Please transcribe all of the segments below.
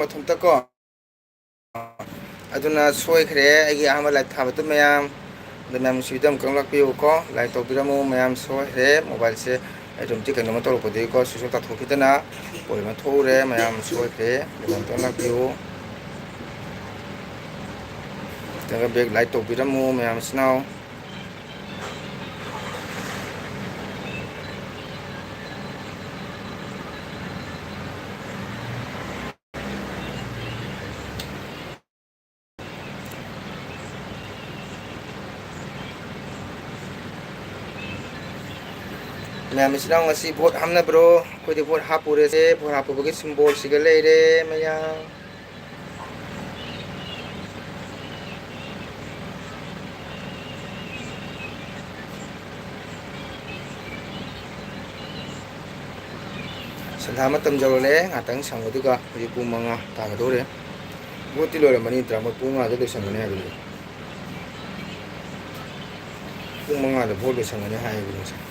ꯃꯊꯟꯇ ꯀꯣ ꯑꯗꯨꯅ ꯁꯣꯏꯈ꯭ꯔꯦ ꯑꯩꯒꯤ ꯑꯍꯥꯟꯕ ꯂꯥꯏꯚ ꯊꯥꯕꯗꯨ ꯃꯌꯥꯝ ꯑꯗꯨ ꯃꯌꯥꯝ ꯅꯨꯡꯁꯤꯕꯤꯗ ꯑꯃꯨꯛꯇꯪ ꯂꯥꯛꯄꯤꯌꯨꯀꯣ ꯂꯥꯏꯛ ꯇꯧꯕꯤꯔꯝꯃꯨ ꯃꯌꯥꯝ ꯁꯣꯏꯈ꯭ꯔꯦ ꯃꯣꯕꯥꯏꯜꯁꯦ ꯑꯩꯗꯣꯝꯇꯤ ꯀꯩꯅꯣꯝꯃ ꯇꯧꯔꯛꯄꯗꯒꯤꯀꯣ ꯁ꯭ꯋꯤꯆ ꯑꯣꯐ ꯇꯥꯊꯣꯛꯈꯤꯗꯅ ꯄꯣꯏꯟ ꯑꯃ ꯊꯣꯛꯎꯔꯦ ꯃꯌꯥꯝ ꯁꯣꯏꯈ꯭ꯔꯦ ꯑꯗꯨꯒ ꯑꯃꯨꯛꯇꯪ ꯂꯥꯛꯄꯤꯌꯨ ꯈꯤꯇꯪꯒ ꯕꯦꯛ ꯂꯥꯏꯛ ꯇꯧꯕꯤꯔꯝꯃꯨ ꯃꯌꯥꯝꯁꯤꯅꯥꯎ ꯃꯌꯥꯝꯁꯤꯅ ꯉꯁꯤ ꯚꯣꯠ ꯍꯥꯞꯅꯕ꯭ꯔꯣ ꯑꯩꯈꯣꯏꯗꯤ ꯚꯣꯠ ꯍꯥꯞꯄꯨꯔꯦꯁꯦ ꯚꯣꯠ ꯍꯥꯞꯄꯨꯕꯒꯤ ꯁꯤꯝꯕꯣꯜꯁꯤꯒ ꯂꯩꯔꯦ ꯃꯌꯥꯝ ꯁꯟꯊꯥ ꯃꯇꯝ ꯌꯧꯔꯛꯂꯦ ꯉꯥꯛꯇꯪ ꯁꯪꯕꯗꯨꯒ ꯍꯧꯖꯤꯛ ꯄꯨꯡ 5 ꯇꯥꯒꯗꯧꯔꯦ ꯚꯣꯠꯇꯤ ꯂꯣꯏꯔꯝꯃꯅꯤ ꯇꯔꯥꯃꯣꯏ ꯄꯨꯡ 5ꯗ ꯂꯣꯏꯁꯟꯒꯅꯤ ꯍꯥꯏꯕꯅꯤ ꯄꯨꯡ 5ꯗ ꯚꯣꯠ ꯂꯣꯏꯁꯟꯒꯅꯤ ꯍꯥꯏꯕꯅꯤ ꯉꯁꯥꯏ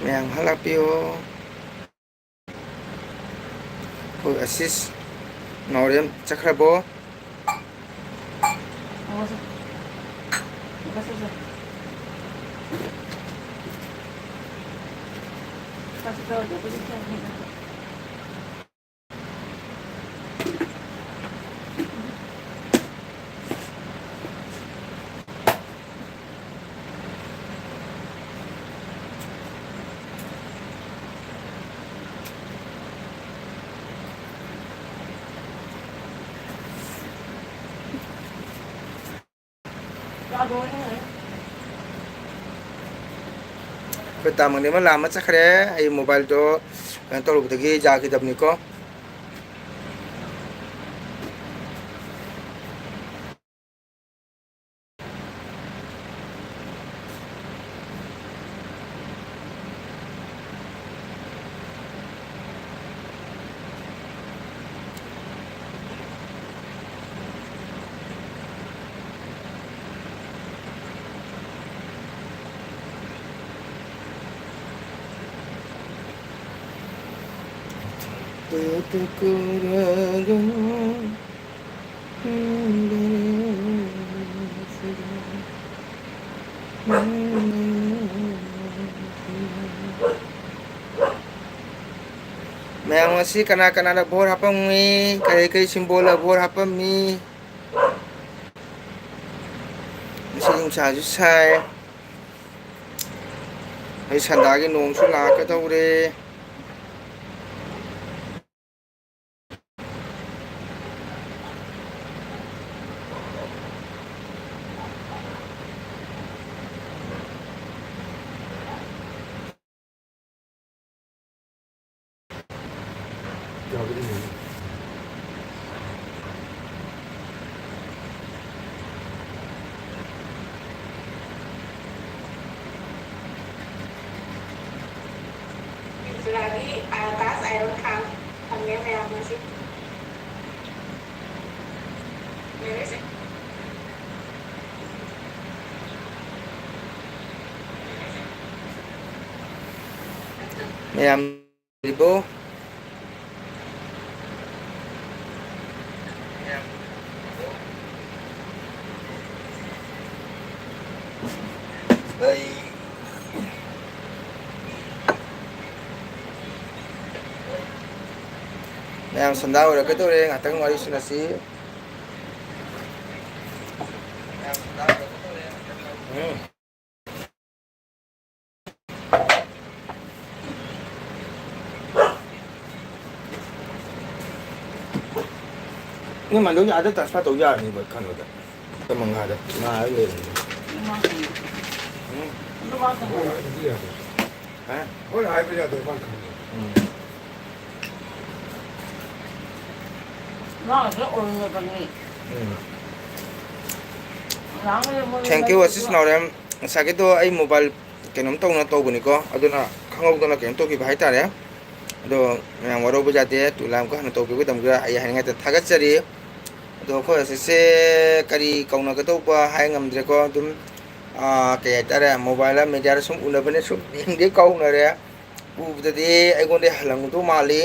ꯃꯌꯥꯝ ꯉꯥꯏꯍꯥꯛ ꯂꯥꯛꯄꯤꯌꯨ ꯑꯩꯈꯣꯏ ꯑꯁꯤꯁ ꯅꯥꯎꯔꯦꯝ ꯆꯠꯈ꯭ꯔꯕꯣ ꯑꯩꯈꯣꯏ ꯇꯥꯃꯪꯗꯤ ꯑꯃ ꯂꯥꯝꯃ ꯆꯠꯈ꯭ꯔꯦ ꯑꯩ ꯃꯣꯕꯥꯏꯜꯗꯣ ꯀꯩꯅꯣ ꯇꯧꯔꯨꯕꯗꯒꯤ ꯌꯥꯈꯤꯗꯕꯅꯤꯀꯣ ꯃꯌꯥꯝ ꯉꯁꯤ ꯀꯅꯥ ꯀꯅꯥꯅ ꯚꯣꯠ ꯍꯥꯞꯄꯝꯃꯤ ꯀꯔꯤ ꯀꯔꯤ ꯁꯤꯝꯕꯣꯜꯅ ꯚꯣꯠ ꯍꯥꯞꯄꯝꯃꯤ ꯉꯁꯤ ꯅꯨꯡꯁꯥꯁꯨ ꯁꯥꯏ ꯑꯩ ꯁꯟꯗꯥꯒꯤ ꯅꯣꯡꯁꯨ ꯂꯥꯛꯀꯗꯧꯔꯦ Lagi atas air kan kami yang masih beres ya. Ma'am Ibu Ma'am sanda 어렵겠더래 같은 말이 신었지 nhưng mà đối với ai ta phát tổ giờ thì vẫn còn được cái mong ngài đấy mà ấy liền hả có lại bây giờ tôi quan nó rất ổn rồi còn gì thank you assist Naurem ꯉꯁꯥꯏꯒꯤꯗꯣ ꯑꯩ mobile ꯀꯩꯅꯣꯝ ꯇꯧꯅ ꯇꯧꯕꯅꯤꯀꯣ ꯑꯗꯨꯅ ꯈꯪꯍꯧꯗꯅ ꯀꯩꯅꯣ ꯇꯧꯈꯤꯕ ꯍꯥꯏꯇꯥꯔꯦ ꯑꯗꯣ ꯃꯌꯥꯝ ꯋꯥꯔꯧꯕ ꯌꯥꯗꯦ ꯇꯨꯂꯥꯝ ꯀꯣ ꯍꯥꯟꯅ ꯇꯧꯕꯤꯒꯗꯕꯒ ꯑꯩ ꯍꯥꯏꯅꯤꯡꯉꯥꯏꯇ ꯊꯥꯒꯠꯆꯔꯤ ꯑꯗꯣ ꯑꯩꯈꯣꯏ ꯑꯁꯤꯁꯦ ꯀꯔꯤ ꯀꯧꯅꯒꯗꯧꯕ ꯍꯥꯏ ꯉꯝꯗ꯭ꯔꯦꯀꯣ ꯑꯗꯨꯝ ꯀꯩ ꯍꯥꯏꯇꯥꯔꯦ ꯃꯣꯕꯥꯏꯜꯗ ꯃꯦꯗꯤꯌꯥꯗ ꯁꯨꯝ ꯎꯅꯕꯅꯦ ꯁꯨꯝ ꯃꯤꯡꯗꯤ ꯀꯧꯅꯔꯦ ꯎꯕꯗꯗꯤ ꯑꯩꯉꯣꯟꯗ ꯍꯜꯂꯝꯒꯗꯧ ꯃꯥꯜꯂꯤ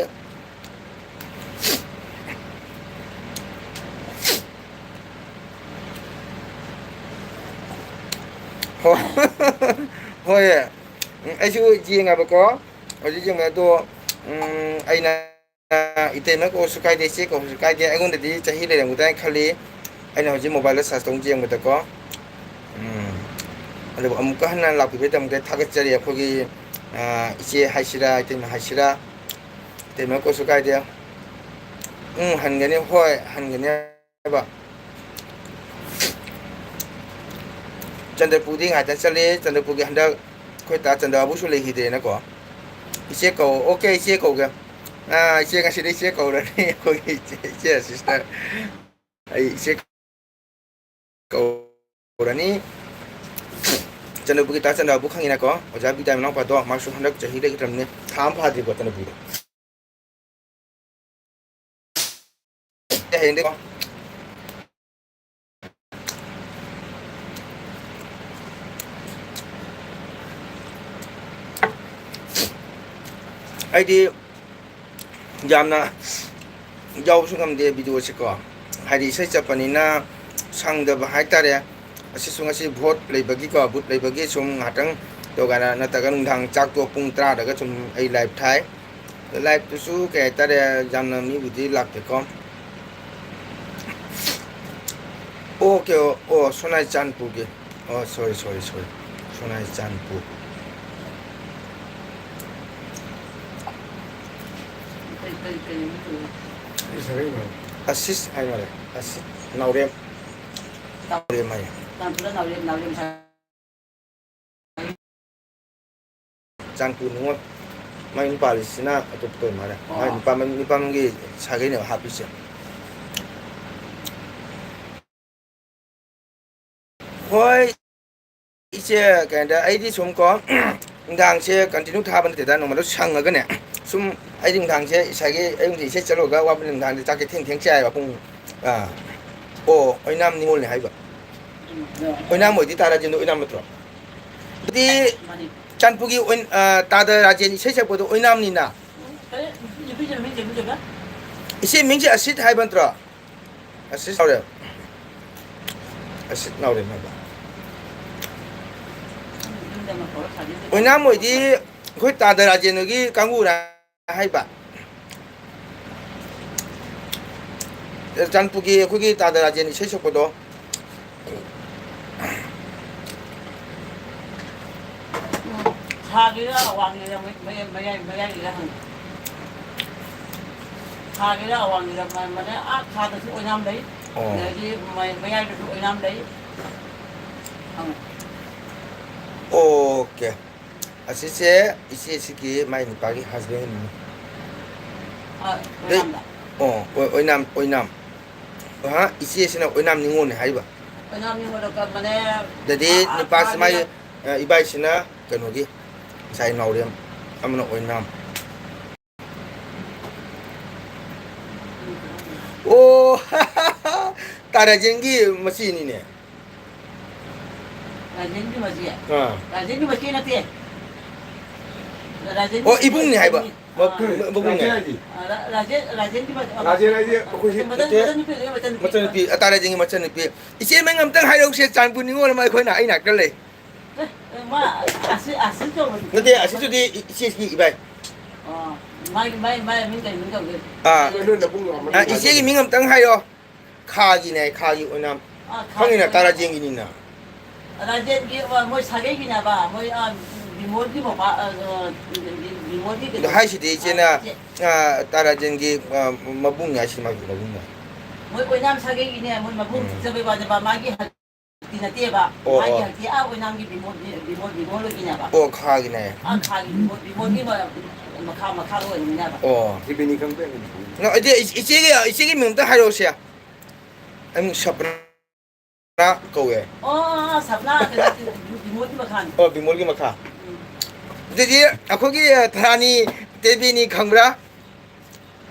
ꯍꯣꯏ ꯍꯣꯏ ꯑꯩꯁꯨ ꯌꯦꯡꯉꯕꯀꯣ ꯍꯧꯖꯤꯛ ꯌꯦꯡꯕ ꯑꯗꯣ ꯑꯩꯅ ꯏꯇꯩꯃ ꯀꯧꯔꯁꯨ ꯀꯥꯏꯗꯦ ꯏꯆꯦ ꯀꯧꯔꯁꯨ ꯀꯥꯏꯗꯦ ꯑꯩꯉꯣꯟꯗꯗꯤ ꯆꯍꯤ ꯂꯩꯔꯝꯒꯗ꯭ꯔꯥ ꯍꯥꯏꯅ ꯈꯜꯂꯤ ꯑꯩꯅ ꯍꯧꯖꯤꯛ ꯃꯣꯕꯥꯏꯜꯗ ꯁꯥꯔꯁ ꯇꯧ ꯌꯦꯡꯕꯗꯀꯣ ꯑꯗꯨꯕꯨ ꯑꯃꯨꯛꯀ ꯍꯟꯅ ꯂꯥꯛꯄꯤꯕꯒꯤꯗꯃꯛꯇ ꯊꯥꯒꯠꯆꯔꯤ ꯑꯩꯈꯣꯏꯒꯤ ꯏꯆꯦ ꯍꯥꯏꯁꯤꯔꯥ ꯏꯇꯩꯃ ꯍꯥꯏꯁꯤꯔꯥ ꯏꯇꯩꯃ ꯀꯧꯔꯁꯨ ꯀꯥꯏꯗꯦ ꯍꯟꯒꯅꯤ ꯍꯣꯏ ꯍꯟꯒꯅꯤ ꯍꯥꯏꯕ ꯆꯟꯗ꯭ꯔꯄꯨꯔꯗꯤ ꯉꯥꯏꯇ ꯆꯠꯂꯤ ꯆꯟꯗ꯭ꯔꯄꯨꯔꯒꯤ ꯍꯟꯗꯛ ꯑꯩꯈꯣꯏ ꯇꯥ ꯆꯟꯗ꯭ꯔꯕꯨꯁꯨ ꯂꯩꯈꯤꯗ꯭ꯔꯦꯅꯀꯣ ꯏꯆꯦ ꯀꯧ ꯑꯣꯀꯦ ꯏꯆꯦ ꯀꯧꯒꯦ ꯏꯆꯦ ꯉꯁꯤꯗꯤ ꯏꯆꯦ ꯀꯧꯔꯅꯤ ꯑꯩꯈꯣꯏꯒꯤ ꯏꯆꯦ ꯑꯁꯤꯁꯇꯔ ꯑꯩ ꯏꯆꯦ ꯀꯧꯔꯅꯤ ꯆꯟꯗ꯭ꯔꯄꯨꯔꯒꯤ ꯇꯥ ꯆꯟꯗ꯭ꯔꯕꯨ ꯈꯪꯉꯤꯅꯀꯣ ꯑꯣꯖꯥ ꯕꯤꯗ꯭ꯌꯥ ꯃꯅꯥꯎꯄꯥꯗꯣ ꯃꯥꯁꯨ ꯍꯟꯗꯛ ꯆꯍꯤ ꯂꯩꯈꯤꯗ꯭ꯔꯕꯅꯤ ꯊꯥ ꯑꯃ ꯐꯥꯗ꯭ꯔꯤꯕꯣ ꯆꯟꯗ꯭ꯔꯄꯨꯔꯗ ꯍꯌꯦꯡꯗꯤꯀꯣ ꯑꯩꯗꯤ ꯌꯥꯝꯅ ꯌꯥꯎꯕꯁꯨ ꯉꯝꯗꯦ ꯚꯤꯗꯤꯑꯣꯁꯦꯀꯣ ꯍꯥꯏꯗꯤ ꯏꯁꯩ ꯆꯠꯄꯅꯤꯅ ꯁꯪꯗꯕ ꯍꯥꯏꯇꯥꯔꯦ ꯑꯁꯤꯁꯨ ꯉꯁꯤ ꯚꯣꯠ ꯂꯩꯕꯒꯤꯀꯣ ꯚꯣꯠ ꯂꯩꯕꯒꯤ ꯁꯨꯝ ꯉꯥꯏꯍꯥꯛꯇꯪ ꯇꯧꯀꯥꯟꯗ ꯅꯠꯇ꯭ꯔꯒ ꯅꯨꯡꯗꯥꯡ ꯆꯥꯛꯇꯣ ꯄꯨꯡ 10ꯗꯒ ꯁꯨꯝ ꯑꯩ ꯂꯥꯏꯚ ꯊꯥꯏ ꯂꯥꯏꯚꯇꯨꯁꯨ ꯀꯩ ꯍꯥꯏꯇꯥꯔꯦ ꯌꯥꯝꯅ ꯃꯤꯕꯨꯗꯤ ꯂꯥꯛꯇꯦꯀꯣ ꯑꯣꯀꯦ ꯑꯣ ꯁꯣꯅꯥꯏ ꯆꯥꯟꯄꯨꯔꯒꯤ ꯑꯣ ꯁꯣꯔꯤ ꯁꯣꯅꯥꯏ ꯆꯥꯟꯄꯨꯔ ꯑꯁꯤꯁ ꯍꯥꯏ ꯃꯥꯜꯂꯦ ꯑꯁꯤꯁ ꯅꯥꯎꯔꯦꯝ ꯍꯥꯏ ꯆꯥꯟꯄꯨꯔ ꯅꯤꯉꯣꯜ ꯃꯥꯏ ꯌꯨꯝ ꯄꯥꯜꯂꯤꯁꯤꯅ ꯑꯇꯣꯞꯄ ꯑꯣꯏ ꯃꯥꯜꯂꯦ ꯃꯥꯏ ꯅꯨꯄꯥꯃꯒꯤ ꯁꯥꯒꯩꯅꯦꯕ ꯍꯥꯞꯄꯤꯁꯦ ꯍꯣꯏ ꯏꯆꯦ ꯀꯩꯅꯣꯗ ꯑꯩꯗꯤ ꯁꯨꯝ ꯀꯣ ꯅꯨꯡꯗꯥꯡꯁꯦ ꯀꯟꯇꯤꯅ꯭ꯌꯨ ꯊꯥꯕ ꯅꯠꯇꯦꯗ ꯅꯣꯡꯃꯗ ꯁꯪꯉꯒꯅꯦ ꯁꯨꯝ ꯑꯩꯗꯤ ꯅꯨꯡꯗꯥꯡꯁꯦ ꯉꯁꯥꯏꯒꯤ ꯑꯌꯨꯛꯇ ꯏꯆꯦ ꯆꯠꯂꯨꯔꯒ ꯋꯥꯕꯅꯤ ꯅꯨꯡꯗꯥꯡꯁꯦ ꯆꯥꯛꯁꯦ ꯊꯦꯡ ꯆꯥꯏꯑꯕ ꯄꯨꯡ ꯑꯣꯏꯅꯥꯝ ꯅꯤꯉꯣꯜꯅꯦ ꯍꯥꯏꯕ ꯑꯣꯏꯅꯥꯝ ꯑꯣꯏꯗꯤ ꯇꯥ ꯔꯥꯖꯦꯟꯗꯣ ꯑꯣꯏꯅꯥꯝ ꯅꯠꯇ꯭ꯔꯣ ꯑꯗꯨꯗꯤ ꯆꯥꯟꯄꯨꯔꯒꯤ ꯇꯥꯗ ꯔꯥꯖꯦꯟ ꯏꯁꯩ ꯁꯛꯄꯗꯣ ꯑꯣꯏꯅꯥꯝꯅꯤꯅ ꯏꯆꯦ ꯃꯤꯡꯁꯦ ꯑꯁꯤꯠ ꯍꯥꯏꯕ ꯅꯠꯇ꯭ꯔꯣ ꯑꯁꯤꯁ ꯅꯥꯎꯔꯦꯝ ꯑꯁꯤꯠ ꯅꯥꯎꯔꯦꯝ ꯍꯥꯏꯕ ꯑꯣꯏꯅꯥꯝ ꯑꯣꯏꯗꯤ ꯑꯩꯈꯣꯏ ꯇꯥꯗ ꯔꯥꯖꯦꯟꯗꯨꯒꯤ ꯀꯥꯡꯕꯨꯔ ꯍꯥꯏꯕ ꯆꯥꯟꯄꯨꯔꯒꯤ ꯑꯩꯈꯣꯏꯒꯤ ꯇꯥꯗ ꯔꯥꯖꯦꯟ ꯏꯁꯩ ꯁꯛꯄꯗꯣ ꯊꯥꯒꯤꯔ ꯑꯋꯥꯡꯒꯤꯔ ꯃꯌꯥꯏꯒꯤꯔ ꯍꯪꯉꯤ ꯊꯥꯒꯤꯔ ꯑꯋꯥꯡꯒꯤꯔ ꯃꯅꯦ ꯊꯥꯗꯁꯨ ꯑꯣꯏꯅꯥꯝ ꯂꯩ ꯑꯗꯒꯤ ꯃꯌꯥꯏꯗꯁꯨ ꯑꯣꯏꯅꯥꯝ ꯂꯩ ꯑꯣꯀꯦ ꯑꯁꯤꯁꯦ ꯏꯆꯦꯁꯤꯒꯤ ꯃꯥꯏ ꯅꯨꯄꯥꯒꯤ ꯍꯁꯕꯦꯟꯅꯤ ꯑꯣꯏꯅꯥꯝ ꯏꯆꯦꯁꯤꯅ ꯑꯣꯏꯅꯥꯝ ꯅꯤꯉꯣꯜꯅꯦ ꯍꯥꯏꯕ ꯑꯣꯏꯅꯥꯝ ꯅꯤꯉꯣꯜ ꯃꯅꯦ ꯑꯗꯗꯤ ꯅꯨꯄꯥꯁꯤ ꯃꯥꯒꯤ ꯏꯕꯥꯏꯁꯤꯅ ꯀꯩꯅꯣꯒꯤ ꯉꯁꯥꯏ ꯅꯥꯎꯔꯦꯝ ꯑꯃꯅ ꯑꯣꯏꯅꯥꯝ ꯑꯣ ꯇꯥ ꯔꯥꯖꯦꯟꯒꯤ ꯃꯆꯦꯅꯤꯅꯦ ꯔꯥꯖꯦꯟꯒꯤ ꯃꯆꯦ ꯔꯥꯖꯦꯟꯒꯤ ꯃꯆꯦ ꯅꯠꯇꯦ ꯑꯣ ꯏꯕꯨꯡꯅꯤ ꯍꯥꯏꯕ ꯃꯕꯨꯡꯅꯦ ꯃꯆꯟꯅꯨꯄꯤ ꯇꯥ ꯔꯥꯖꯦꯟꯒꯤ ꯃꯆꯟꯅꯨꯄꯤ ꯏꯆꯦ ꯃꯤꯡ ꯑꯝꯇꯪ ꯍꯥꯏꯔꯧꯁꯦ ꯆꯥꯟꯄꯨꯔ ꯅꯤꯉꯣꯜ ꯑꯃ ꯑꯩꯈꯣꯏꯅ ꯑꯩ ꯅꯥꯛꯇ ꯂꯩ ꯅꯠꯇꯦ ꯑꯁꯤꯁꯨꯗꯤ ꯏꯆꯦꯒꯤ ꯏꯕꯥꯏ ꯏꯆꯦꯒꯤ ꯃꯤꯡ ꯑꯝꯇꯪ ꯍꯥꯏꯌꯣ ꯈꯥꯒꯤꯅꯦ ꯈꯥꯒꯤ ꯑꯣꯏꯅꯥꯝ ꯈꯪꯉꯤꯅ ꯇꯥ ꯔꯥꯖꯦꯟꯒꯤꯅꯤꯅ ꯔꯥꯖꯦꯟꯒꯤ ꯃꯣꯏ ꯁꯥꯒꯩꯒꯤꯅꯦꯕ ꯃꯣꯏ ꯕꯤꯃꯣꯜꯒꯤ ꯑꯗꯣ ꯍꯥꯏꯁꯤꯗꯤ ꯏꯆꯦꯅ ꯇꯥ ꯔꯥꯖꯦꯟꯒꯤ ꯃꯕꯨꯡꯅꯤ ꯍꯥꯏꯁꯤ ꯃꯥꯒꯤ ꯃꯕꯨꯡꯅꯤ ꯃꯣꯏ ꯑꯣꯏꯅꯥꯝ ꯁꯥꯒꯩꯒꯤꯅꯦ ꯃꯣꯏ ꯃꯕꯨꯡ ꯊꯤꯖꯕꯩ ꯋꯥꯅꯦꯕ ꯃꯥꯒꯤ ꯍꯛꯇꯤ ꯅꯠꯇꯦꯕ ꯃꯥꯒꯤ ꯍꯛꯇꯤ ꯑꯣꯏꯅꯥꯝꯒꯤ ꯕꯤꯃꯣꯜ ꯍꯣꯏꯒꯤꯅꯦꯕ ꯑꯣ ꯈꯥꯒꯤꯅꯦ ꯈꯥꯒꯤ ꯕꯤꯃꯣꯜꯒꯤ ꯃꯈꯥꯗ ꯑꯣꯏꯔꯤꯅꯦꯕ ꯑꯗꯨꯗꯤ ꯏꯆꯦꯒꯤ ꯃꯤꯡ ꯑꯝꯇ ꯍꯥꯏꯔꯛꯎꯁꯦ ꯑꯩ ꯁꯄꯅꯥ ꯀꯧꯋꯦ ꯁꯞꯅꯥ ꯕꯤꯃꯣꯜꯒꯤ ꯃꯈꯥꯅꯤ ꯕꯤꯃꯣꯜꯒꯤ ꯃꯈꯥ ꯑꯗꯨꯗꯤ ꯑꯩꯈꯣꯏꯒꯤ ꯊꯔꯥꯅꯤ ꯇꯦꯕꯤꯅꯤ ꯈꯪꯕ꯭ꯔꯥ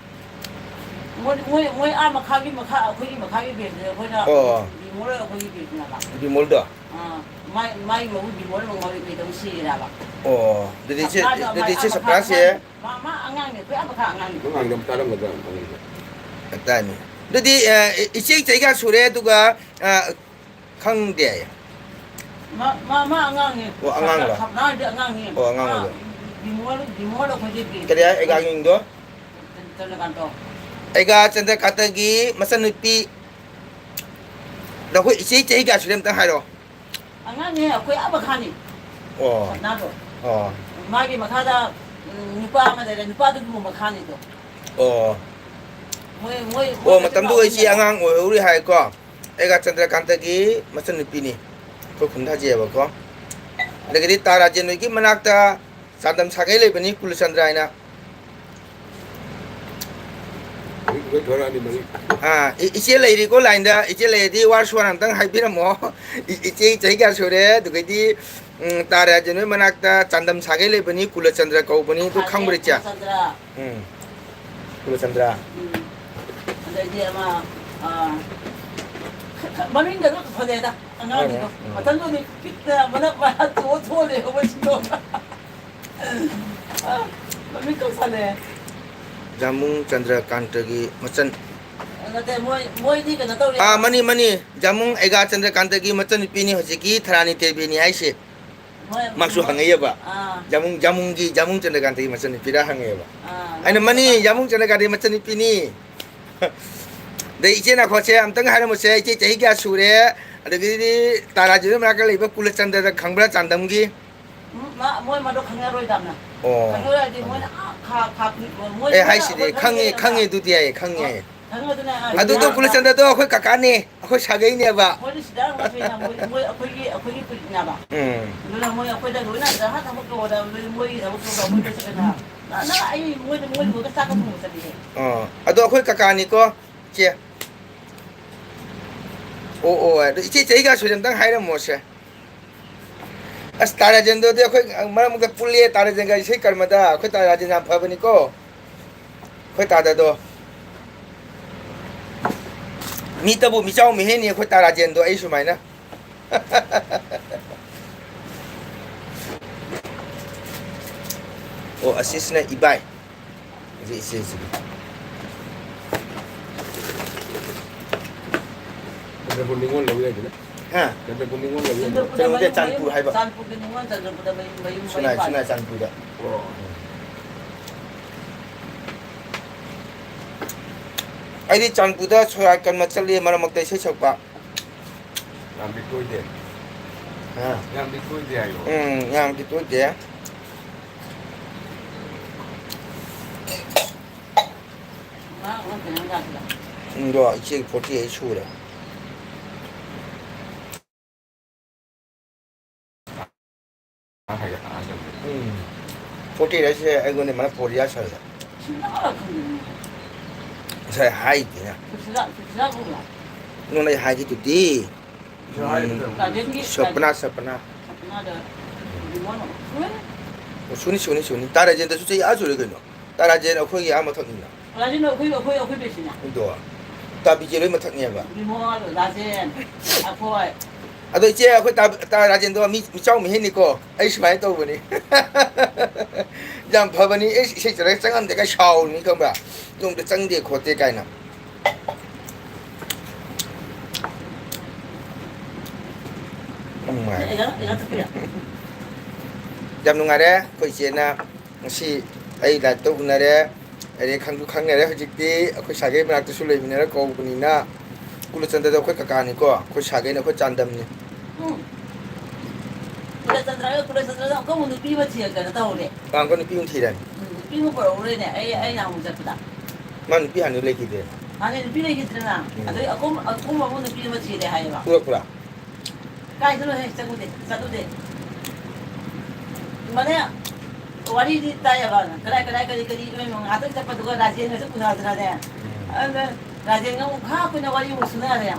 ꯃꯣꯏ ꯃꯈꯥꯒꯤ ꯑꯩꯈꯣꯏꯒꯤ ꯃꯈꯥꯒꯤ ꯕꯦꯟꯁꯦ ꯑꯩꯈꯣꯏꯅ ꯕꯤꯃꯣꯜ ꯑꯩꯈꯣꯏꯒꯤ ꯕꯦꯟꯁꯅꯦꯕ ꯕꯤꯃꯣꯜꯗꯣ ꯃꯥꯒꯤ ꯃꯕꯨ ꯕꯤꯃꯣꯜ ꯃꯉꯣꯏ ꯀꯩꯗꯧ ꯁꯤꯔꯦꯕ ꯑꯗꯨꯗꯤ ꯏꯆꯦ ꯁꯄ꯭ꯔꯥꯁꯦ ꯃꯥ ꯑꯉꯥꯡꯅꯦ ꯑꯩꯈꯣꯏ ꯃꯈꯥ ꯑꯉꯥꯡꯅꯤ ꯑꯉꯥꯡꯗ ꯇꯥꯔꯝꯒꯗ꯭ꯔꯥ ꯇꯥꯅꯤ ꯑꯗꯨꯗꯤ ꯏꯆꯦ ꯆꯍꯤ ꯀꯌꯥ ꯁꯨꯔꯦ ꯑꯗꯨꯒ ꯈꯪꯗꯦ ꯃꯥ ꯑꯉꯥꯡꯅꯤ ꯑꯣ ꯑꯉꯥꯡꯂꯣ ꯁꯞꯅꯥꯗꯤ ꯑꯉꯥꯡꯅꯤ ꯑꯣ ꯑꯉꯥꯡ ꯑꯣꯏꯕ ꯕꯤꯃꯣꯜ ꯑꯩꯈꯣꯏꯒꯤ ꯕꯦꯟꯁ ꯀꯔꯤ ꯑꯩꯒꯥꯡꯗꯣ ꯆꯠꯂꯀꯥꯟꯗꯣ ꯑꯩꯒꯥ ꯆꯟꯗ꯭ꯔꯀꯥꯟꯇꯒꯤ ꯃꯆꯟꯅꯨꯄꯤ ꯑꯩꯈꯣꯏ ꯏꯆꯦ ꯆꯍꯤ ꯀꯌꯥ ꯁꯨꯔꯦ ꯑꯝꯇꯪ ꯍꯥꯏꯔꯣ ꯑꯉꯥꯡꯅꯦ ꯑꯩꯈꯣꯏ ꯃꯈꯥꯅꯤ ꯑꯣ ꯁꯞꯅꯥꯗꯣ ꯑꯣ ꯃꯥꯒꯤ ꯃꯈꯥꯗ ꯅꯨꯄꯥ ꯑꯃ ꯂꯩꯔꯦ ꯅꯨꯄꯥꯗꯨꯒꯤ ꯃꯈꯥꯅꯤꯗꯣ ꯑꯣ ꯃꯣꯏ ꯑꯣ ꯃꯇꯝꯗꯨ ꯑꯩꯁꯤ ꯑꯉꯥꯡ ꯑꯣꯏꯍꯧꯔꯤ ꯍꯥꯏꯀꯣ ꯑꯩꯒ ꯆꯟꯗ꯭ꯔꯀꯥꯟꯇꯒꯤ ꯃꯆꯟꯅꯨꯄꯤꯅꯤ ꯑꯩꯈꯣꯏ ꯈꯨꯟꯗꯥꯖꯩꯑꯕꯀꯣ ꯑꯗꯒꯤꯗꯤ ꯇꯥ ꯔꯥꯖꯦꯟ ꯍꯣꯏꯒꯤ ꯃꯅꯥꯛꯇ ꯆꯥꯗꯝ ꯁꯥꯒꯩ ꯂꯩꯕꯅꯤ ꯀꯨꯂꯆꯟꯗ꯭ꯔ ꯍꯥꯏꯅ ꯏꯆꯦ ꯂꯩꯔꯤꯀꯣ ꯂꯥꯏꯟꯗ ꯏꯆꯦ ꯂꯩꯔꯗꯤ ꯋꯥꯔ ꯁꯨꯋꯥꯔ ꯑꯝꯇꯪ ꯍꯥꯏꯕꯤꯔꯝꯃꯣ ꯏꯆꯦ ꯆꯍꯤ ꯀꯌꯥ ꯁꯨꯔꯦ ꯑꯗꯨꯒꯩꯗꯤ ꯇꯥ ꯔꯥꯖꯦꯟ ꯍꯣꯏ ꯃꯅꯥꯛꯇ ꯆꯥꯟꯗꯝ ꯁꯥꯒꯩ ꯂꯩꯕꯅꯤ ꯀꯨꯂꯆꯟꯗ꯭ꯔ ꯀꯧꯕꯅꯤ ꯑꯗꯨ ꯈꯪꯕ꯭ꯔꯥ ꯏꯆꯦ ꯀꯨꯂꯆꯟꯗ꯭ꯔ ꯑꯗꯩꯗꯤ ꯑꯃ ꯃꯃꯤꯡꯒ ꯑꯗꯨꯝ ꯐꯅꯦꯗ ꯑꯉꯥꯡꯅꯤꯗꯣ ꯃꯇꯝꯗꯨꯗꯤ ꯄꯤꯛꯇ ꯃꯅꯞ ꯃꯔꯥ ꯊꯣꯛꯑ ꯂꯩꯍꯧꯕꯁꯤꯡꯗꯣ ꯃꯃꯤꯡ ꯀꯧꯁꯜꯂꯦ ꯖꯥꯃꯨꯡ ꯆꯟꯗ꯭ꯔꯀꯥꯟꯇꯒꯤ ꯃꯆꯟ ꯅꯠꯇꯦ ꯃꯣꯏꯗꯤ ꯀꯩꯅꯣ ꯇꯧꯔꯦ ꯃꯅꯤ ꯖꯥꯃꯨꯡ ꯑꯩꯒꯥ ꯆꯟꯗ꯭ꯔꯀꯥꯟꯇꯒꯤ ꯃꯆꯟꯅꯨꯄꯤꯅꯤ ꯍꯧꯖꯤꯛꯀꯤ ꯊꯔꯥꯅꯤ ꯇꯦꯕꯤꯅꯤ ꯍꯥꯏꯁꯦ ꯃꯥꯁꯨ ꯍꯪꯉꯛꯑꯦꯕ ꯖꯥꯃꯨꯡ ꯆꯟꯗ꯭ꯔꯀꯥꯟꯇꯒꯤ ꯃꯆꯟꯅꯨꯄꯤꯔ ꯍꯪꯉꯛꯑꯦꯕ ꯑꯩꯅ ꯃꯅꯤ ꯖꯥꯃꯨꯡ ꯆꯟꯗ꯭ꯔꯀꯥꯟꯇꯒꯤ ꯃꯆꯟꯅꯨꯄꯤꯅꯤ ꯑꯗꯩ ꯏꯆꯦ ꯅꯥꯈꯣꯠꯁꯦ ꯑꯝꯇꯪ ꯍꯥꯏꯔꯝꯃꯨꯁꯦ ꯏꯆꯦ ꯆꯍꯤ ꯀꯌꯥ ꯁꯨꯔꯦ ꯑꯗꯒꯤꯗꯤ ꯇꯥ ꯔꯥꯖꯦꯟ ꯍꯣꯏ ꯃꯅꯥꯛꯇ ꯂꯩꯕ ꯀꯨꯂꯆꯟꯗ꯭ꯔꯗ ꯈꯪꯕ꯭ꯔꯥ ꯆꯥꯟꯗꯝꯒꯤ ꯃꯣꯏ ꯃꯗꯣ ꯈꯪꯅꯔꯣꯏꯗꯕꯅ ꯑꯣ ꯈꯪꯅꯔꯣꯏꯗꯤ ꯃꯣꯏꯅ ꯑꯦ ꯍꯥꯏꯁꯤꯗꯤ ꯈꯪꯉꯦ ꯑꯗꯨꯗꯤ ꯌꯥꯏꯌꯦ ꯈꯪꯉꯦ ꯑꯗꯨꯗꯣ ꯀꯨꯂꯆꯟꯗ꯭ꯔꯗꯣ ꯑꯩꯈꯣꯏ ꯀꯀꯥꯅꯦ ꯑꯩꯈꯣꯏ ꯁꯥꯒꯩꯅꯦꯕ ꯃꯣꯏꯗꯤ ꯁꯤꯗ ꯃꯣꯏ ꯑꯩꯈꯣꯏꯒꯤ ꯄꯨꯂꯤꯁꯅꯦꯕ ꯑꯗꯨꯅ ꯃꯣꯏ ꯑꯩꯈꯣꯏꯗ ꯂꯣꯏꯅ ꯊꯕꯛ ꯇꯧꯕꯗ ꯃꯣꯏꯒꯤ ꯊꯕꯛ ꯇꯧꯕ ꯑꯩꯈꯣꯏꯗ ꯆꯠꯀꯅ ꯑꯩ ꯃꯣꯏꯗ ꯆꯥꯛꯀ ꯊꯣꯡꯕ ꯆꯠꯂꯤꯍꯦ ꯑꯗꯣ ꯑꯩꯈꯣꯏ ꯀꯀꯥꯅꯤꯀꯣ ꯏꯆꯦ ꯑꯣ ꯑꯗꯣ ꯏꯆꯦ ꯆꯍꯤ ꯀꯌꯥ ꯁꯨꯔꯦ ꯑꯝꯇꯪ ꯍꯥꯏꯔꯝꯃꯣꯁꯦ ꯑꯁ ꯇꯥ ꯔꯥꯖꯦꯟꯗꯨꯗꯤ ꯑꯩꯈꯣꯏ ꯃꯔꯛ ꯃꯔꯛꯇ ꯄꯨꯜꯂꯦ ꯇꯥ ꯔꯥꯖꯦꯟꯒ ꯏꯁꯩ ꯀꯔꯃꯗ ꯑꯩꯈꯣꯏ ꯇꯥ ꯔꯥꯖꯦꯟ ꯌꯥꯝ ꯐꯕꯅꯤꯀꯣ ꯑꯩꯈꯣꯏ ꯇꯥꯗꯗꯣ ꯃꯤꯇꯕꯨ ꯃꯤꯆꯥꯎ ꯃꯤꯍꯦꯟꯅꯤ ꯑꯩꯈꯣꯏ ꯇꯥ ꯔꯥꯖꯦꯟꯗꯣ ꯑꯩ ꯁꯨꯃꯥꯏꯅ ꯑꯣ ꯑꯁꯤꯁꯤꯅ ꯏꯕꯥꯏ ꯍꯧꯖꯤꯛ ꯏꯆꯦꯁꯤꯒꯤ ꯆꯟꯗ꯭ꯔꯄꯨꯔ ꯅꯤꯉꯣꯜ ꯂꯧ ꯌꯥꯏꯗꯅ ꯆꯟꯗ꯭ꯔꯄꯨꯔ ꯅꯤꯉꯣꯜ ꯂꯧ ꯌꯥꯏꯗꯅ ꯀꯩꯅꯣꯗ ꯆꯥꯟꯄꯨꯔ ꯍꯥꯏꯕ ꯆꯥꯟꯄꯨꯔꯒꯤ ꯅꯤꯉꯣꯜ ꯆꯟꯗ꯭ꯔꯄꯨꯔꯗ ꯃꯌꯨꯝ ꯁꯨꯅꯥꯏ ꯆꯥꯟꯄꯨꯔꯗ ꯑꯩꯗꯤ ꯆꯥꯟꯄꯨꯔꯗ ꯁꯣꯔꯥꯠ ꯀꯟꯕ ꯆꯠꯂꯤ ꯃꯔꯛ ꯃꯔꯛꯇ ꯏꯁꯩ ꯁꯛꯄ ꯌꯥꯝꯗꯤ ꯇꯣꯏꯗꯦ ꯌꯥꯝꯗꯤ ꯇꯣꯏꯗꯦ ꯍꯥꯏꯌꯣ ꯌꯥꯝꯗꯤ ꯇꯣꯏꯗꯦ ꯗꯣ ꯏꯆꯦ 48 ꯁꯨꯔꯦ ꯍꯥꯏꯒ 48 ꯍꯥꯏꯁꯦ ꯑꯩꯉꯣꯟꯗ ꯃꯥꯅ 40 ꯌꯥꯁꯜꯂꯦ ꯉꯁꯥꯏ ꯍꯥꯏꯗꯦꯅ ꯅꯉꯣꯟꯗ ꯍꯥꯏꯈꯤꯗꯨꯗꯤ ꯁꯄꯅꯥ ꯁꯨꯅꯤ ꯇꯥ ꯔꯥꯖꯦꯟꯗꯁꯨ ꯆꯍꯤ ꯁꯨꯔꯦ ꯀꯩꯅꯣ ꯇꯥ ꯔꯥꯖꯦꯟ ꯑꯩꯈꯣꯏꯒꯤ ꯃꯊꯛꯅꯤꯅ ꯔꯥꯖꯦꯟ ꯑꯩꯈꯣꯏ ꯕꯦꯠꯁꯤꯅ ꯑꯗꯣ ꯇꯥ ꯕꯤꯖꯦ ꯂꯣꯏ ꯃꯊꯛꯅꯦꯕ ꯕꯤꯃꯣꯜ ꯔꯥꯖꯦꯟ ꯑꯩꯈꯣꯏ ꯑꯗꯣ ꯏꯆꯦ ꯑꯩꯈꯣꯏ ꯇꯥ ꯔꯥꯖꯦꯟꯗꯣ ꯃꯤꯆꯥꯎ ꯃꯤꯍꯦꯟꯅꯤꯀꯣ ꯑꯩ ꯁꯨꯃꯥꯏꯅ ꯇꯧꯕꯅꯤ ꯌꯥꯝ ꯐꯕꯅꯤ ꯑꯩ ꯏꯁꯩ ꯆꯠꯂꯒ ꯆꯪꯉꯝꯗꯦ ꯀꯥꯏ ꯁꯥꯎꯔꯤꯅꯤ ꯈꯪꯕ꯭ꯔꯥ ꯅꯣꯡꯇ ꯆꯪꯗꯦ ꯈꯣꯠꯇꯦ ꯀꯥꯏꯅ ꯌꯥꯝ ꯅꯨꯡꯉꯥꯏꯔꯦ ꯑꯩꯈꯣꯏ ꯏꯆꯦꯅ ꯉꯁꯤ ꯑꯩ ꯂꯥꯏꯞꯇ ꯎꯅꯔꯦ ꯑꯗꯩ ꯈꯪꯁꯨ ꯈꯪꯅꯔꯦ ꯍꯧꯖꯤꯛꯇꯤ ꯑꯩꯈꯣꯏ ꯁꯥꯒꯩ ꯃꯅꯥꯛꯇꯁꯨ ꯂꯩꯃꯤꯟꯅꯔ ꯀꯧꯕꯅꯤꯅ ꯀꯨꯂꯆꯟꯗ꯭ꯔꯗ ꯑꯩꯈꯣꯏ ꯀꯀꯥꯅꯤꯀꯣ ꯑꯩꯈꯣꯏ ꯁꯥꯒꯩꯅ ꯑꯩꯈꯣꯏ ꯆꯥꯟꯗꯝꯅꯤ ꯀꯨꯂꯆꯟꯗ꯭ꯔꯗ ꯑꯃꯨꯛ ꯅꯨꯄꯤ ꯑꯃ ꯀꯩꯅꯣ ꯇꯧꯍꯧꯔꯦ ꯀꯥꯡꯒ ꯅꯨꯄꯤ ꯑꯃ ꯊꯤꯔꯅꯤ ꯅꯨꯄꯤ ꯑꯃ ꯄꯨꯔꯛꯍꯧꯔꯦꯅꯦ ꯑꯩ ꯅꯍꯥꯟꯃꯨꯛ ꯆꯠꯄꯗ ꯃꯥ ꯅꯨꯄꯤ ꯍꯥꯟꯅ ꯂꯩꯈꯤꯗꯦ ꯍꯥꯟꯅ ꯅꯨꯄꯤ ꯂꯩꯈꯤꯗ꯭ꯔꯦꯅ ꯑꯗꯩ ꯑꯀꯣꯝ ꯑꯃꯨꯛ ꯅꯨꯄꯤ ꯑꯃ ꯊꯤꯔꯦ ꯍꯥꯏꯌꯦꯕ ꯎꯔꯛꯄ꯭ꯔꯥ ꯀꯥꯏꯗꯅꯣꯍꯦ ꯆꯠꯂꯨꯗꯦ ꯃꯅꯦ ꯋꯥꯔꯤꯗꯤ ꯇꯥꯏꯌꯦꯕ ꯀꯗꯥꯏ ꯀꯔꯤ ꯉꯥꯛꯇꯪ ꯆꯠꯄꯗꯨꯒ ꯔꯥꯖꯦꯟꯒꯁꯨ ꯎꯅꯗꯅꯅꯦ ꯑꯗꯨꯅ ꯔꯥꯖꯦꯟꯒ ꯑꯃꯨꯛ ꯈꯥ ꯑꯩꯈꯣꯏꯅ ꯋꯥꯔꯤ ꯑꯃꯨꯛ ꯁꯨꯅꯔꯦ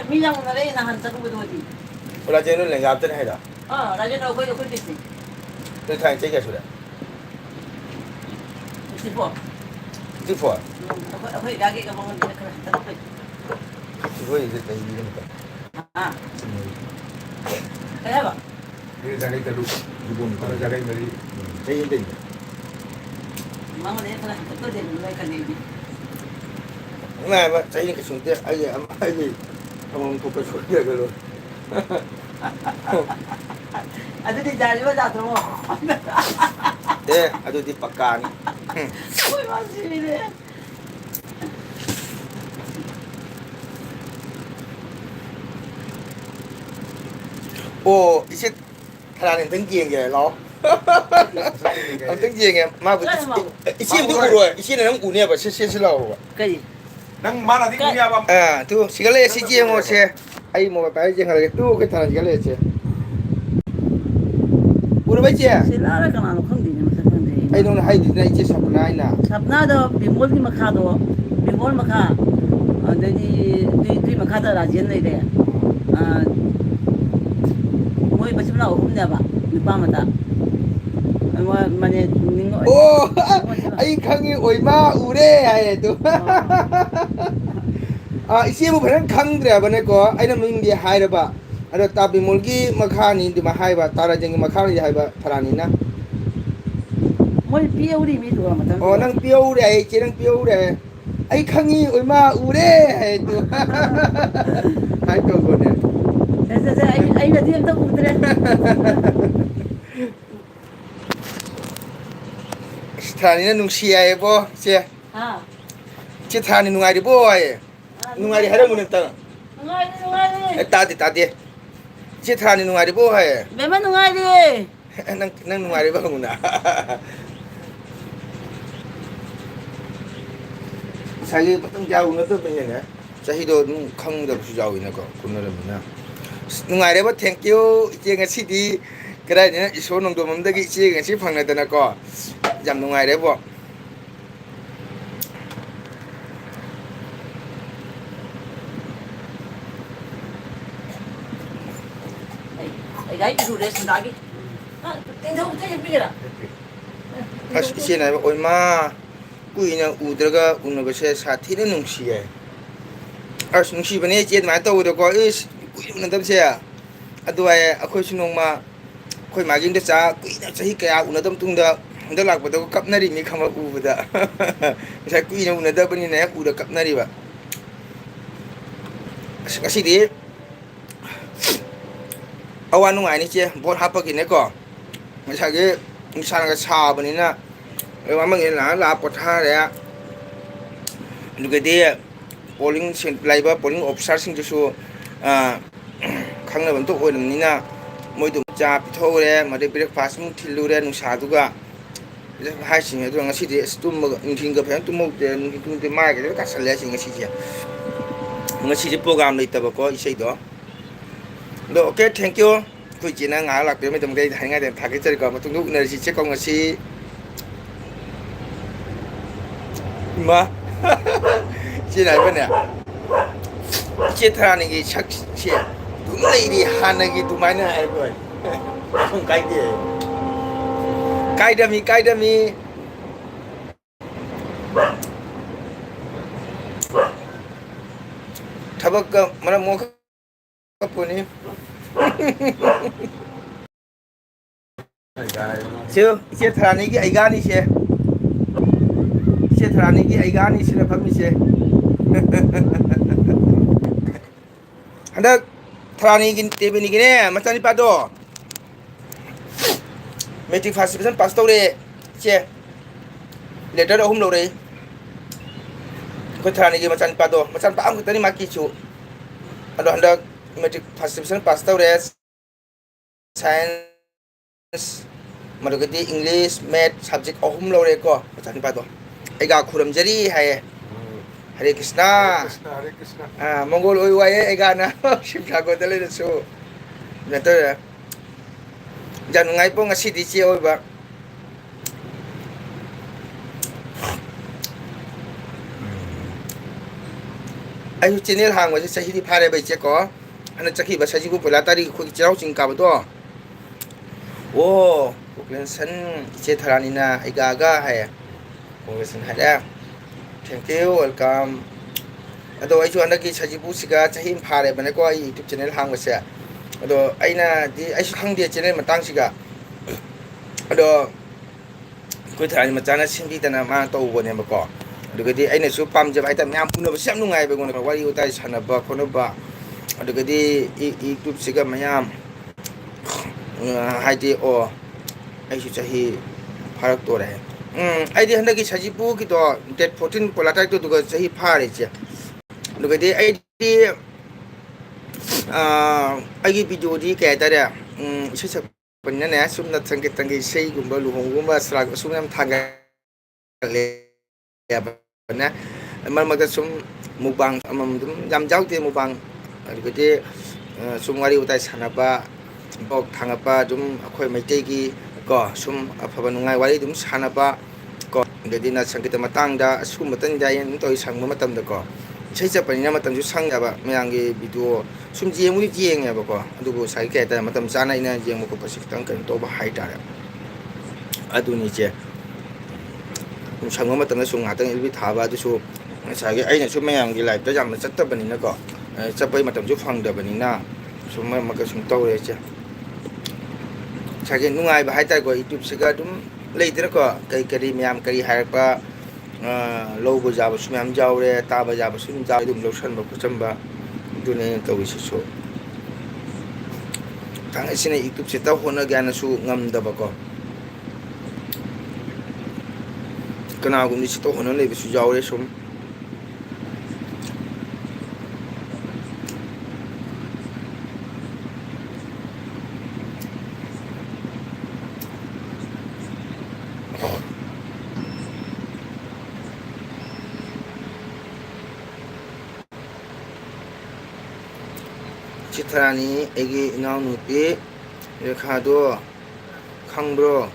ꯃꯤ ꯌꯥꯝ ꯎꯅꯔꯦ ꯅꯍꯥꯟ ꯆꯠꯂꯨꯕꯗꯨꯗꯤ ꯔꯥꯖꯦꯟ ꯂꯦꯡꯒꯥꯞꯇꯅꯦ ꯍꯥꯏꯔ ꯔꯥꯖꯦꯟ ꯑꯩꯈꯣꯏ ꯕꯦꯠꯁꯅꯤ ꯅꯣꯏ ꯊꯥꯏꯅ ꯆꯍꯤ ꯀꯌꯥ ꯁꯨꯔꯦ 54. 54 Akhoi gage ka bangun dia kena tak. 이거 이제 내 이름이다. Ah. Kenapa? Ini jaga itu dulu. Dulu kalau jaga ini 내 이름인데. Mama dia kena tak dia mulai kan ini. Nah, Pak, saya ini kesuntik aja sama aja. Kamu buka surga kalau. Ada di dari mana tu mo? aduh di pekan. Oi masih ni. 이제 하나는 등기인 게 로. 등기인 게 마부. 이제 누구 로? 이제는 너무 운이야 봐. 실실로. Kali. Nang mana di dunia bang? tuh segala siji yang mau saya. Ai mau apa aja kalau tuh kita segala sih. Udah baca? Sila kan anu kan di masa kan di. Ai dong hai di na ice sapna ina. Sapna do bimol di makha do. Bimol makha. Di makha da rajen nei de. Moi bachuna humne ba. Nipa mata. Mane ningo. Ai khang oi ma ure ai tu. Ice mu pharan khang dre ba ne ko ai na ming di hai ra ba. Ada tapi mulki makani di mahai ba tara jengi makani hai ba tharani na. Moi piauri mi tu mata. Nang piau re ai che nang piau re. Ai khangi oi ma ure hai tu. Hai to go ne. Ai na dia tak utre. Tharani na nungsi ai bo che. Che tharani nungai di bo ai. Nungai di hara mun ta. Nungai. Tadi. Che tharani nungai di bo hai. Memang nungai di. nang nungai ba nguna. Saya patang jauh na to pengen ya. Sahido nung khang da su jauh ina ko kunnaramina. Nungai ba thank you iche ngasi di kira ni iso nong do mamda gi iche ngasi phangna dana ko. Jam nungai re bo. Ai gai tu res lagi. Tinggal utai yang pikir. Iche na oi ma kuina udraga unabase sathi ne nungsiye. Nungsi bane che ma to do ko is kuina dam se. Aduai akhoi sunong ma khoi magin da cha kuina chahi kaya unadam tungda handa lakba da kapnari mi khama ubuda. Sa kuina unada bani na uda kapnari ba. Kasi di awan nungai ni che bor hapagi ne ko. Masage insana ga sa bani na mang in la potha re luga de polling laiba polling officer sing su khangna ban to oiram ni na moi dum cha pitho re ma de breakfast mu thilu re nu sa du ga hai sing du ngasi de stum ning ga phan tum mo de ning tum de mai ga ka sal le sing ngasi je ngasi je program lai ta ba ko isai do okay thank you kui chi na nga lak pe mai dum dai hai nga de thak ke chari ko ma tung du na si che ko ngasi mà chị này bên này chị thà này cái chắc chị đúng này đi hàng này cái tụi mày này rồi không cái đam mi thằng bác mà nó mua cái phụ nữ chưa chị thà này cái ai gan đi chị Tharani ki aigani sila phami se Handak Tharani ki tebeni ki ne machani pa do metric first division pass to re che letter hum lo re ko Tharani ki machan pa do machan pa am tani maki chu ado handak metric first division pass to re science madogati english math subject hum lo re ko machan pa do Ega kuram jari hai Hare Krishna Hare Krishna. Mongol oi wai ega na shimla ko dale na so na to jan ngai po ngasi di che oi ba ai channel hang wa se hi phare bai che ko ana chakhi ba sa ji ko pula tari ko ki chau ching ka ba do o ko len san che tharani na ega ga hai Congratulations. Thank you, welcome. Ado ay chuan nagi sajibu siga chahim phare bane ko ai YouTube channel hang wase. Ado aina di ai hang dia channel matang siga. Ado ko thani machana simbi tana ma to bone ba ko. Ado gadi aina su pam je ai ta myam puno ba sam nungai ba ko wari utai sana ba kono ba. Ado gadi YouTube siga mayam haidi o ai su chahi pharak to re. Ai di handagi sajibu ki to date 14 polatai to duga chahi phare che. Lugadi ID agi video di kaya tara isa panya na sumna tangki tangki say gumba luhong gumba srag sumnam thaga le ya bana mal magda sum mubang amam dum jam jau te mubang lugadi sumwari utai sanaba bok thangapa dum akhoi maitei gi ko sum afaba nungai wari dum sanaba ko gadi na sangkita matangda sum matan jayan toi sangma matam da ko sai chapani matam ju sangjaba mayanggi video sum jemu jeng ya bako adugo sai ka ta matam chana ina jemu ko pasik tang kan to ba hai ta aduni je sangma matam na sum ngatang ilbi thaba du su sai ga aina su mayanggi live ta jam chatta bani na ko chapai matam ju phang da bani na sum ma ka sum to re je sai ga nungai ba hai ta ko YouTube siga dum leidra ko kai kari myam kari hai pa lâu bây giờ chúng em giàu đấy ta bây giờ chúng giàu đúng lâu sân và có chăm ba cho nên tôi sẽ số thằng ấy xin YouTube sẽ tao hôn cái này su ngầm đó bà con cái nào cũng đi sẽ tao hôn này vì su giàu đấy sống Citrani egi inang nupi rekha do khangbro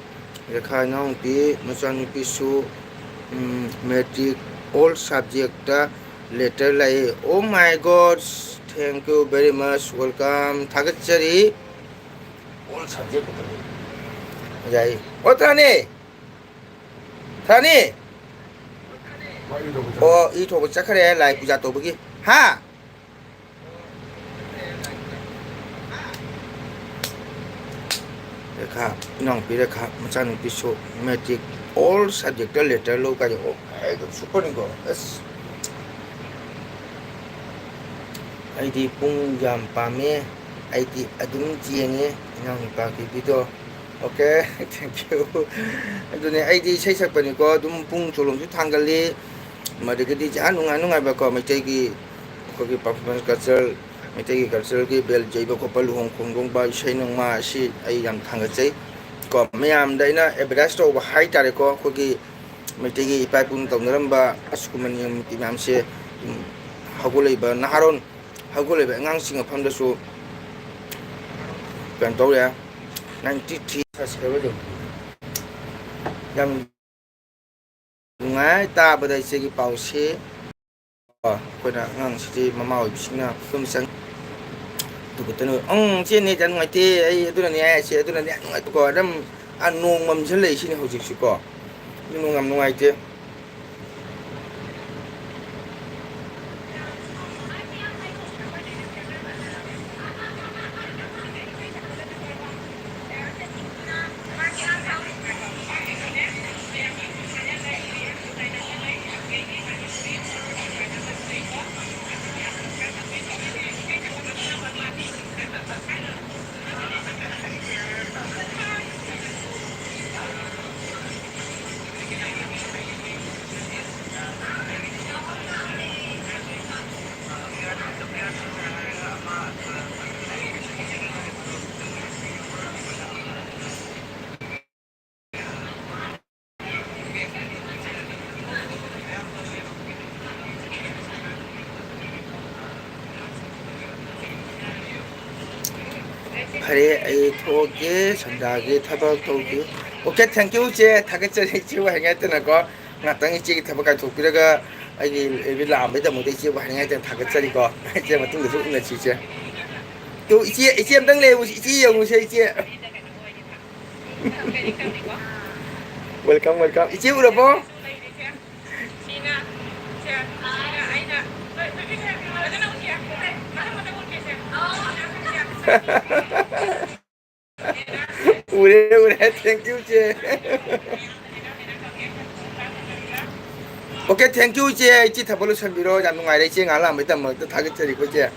rekha inang nupi machan nupi su metric all subject letter lai. Oh my god, thank you very much, welcome thagachari all subject jai o thani o I thob chakhare lai puja to bagi ha rekha inang pi rekha machan pi so metric all subject letter lo ka jo ai super ni ko yes ai di pung jam pame ai di adum jienge inang pa ki video okay thank you adune ai di sai sak pani ko dum pung cholong su thangali madagadi ja nungai ba ko mai gi ko gi performance culture Meti culture ki bel jaiba ko palu hong kong gong ba sai nang ma si ai yam thanga chai ko mayam daina average to ba high tare ko ko ki meti gi ipai pun tong ram ba askumani ti mam se hagulei ba naharon hagulei ba ngang sing pham da su kan to ya 93 subscriber do yam ngai ta ba dai se gi pau se ko na ngang si mama oi bisna kum sang tu trên này chẳng ngoài tê ấy tôi là nghe xe tôi là nghe ngoài tôi có đâm ăn nung mầm chân lấy xin hồi dịch sự cỏ nhưng nung ngầm ngoài tê Hare ai thoge sandage thabak thoge okay thank you che thagachari che wa ngai tana ko ngatang che ki thabak ka thopiraga ai ni lam be da mo te che wa ngai tana thagachari ko che ma tu su na chi che tu che am dang le u chi yo che che welcome welcome che u ro bo 우래, 땡큐, 제. 오케이, 땡큐, 제. 이제 타볼로 선비로 잡는 거 아니라 이제 알아, 뭐, 일단 뭐, 또 타겟짜리고, 제.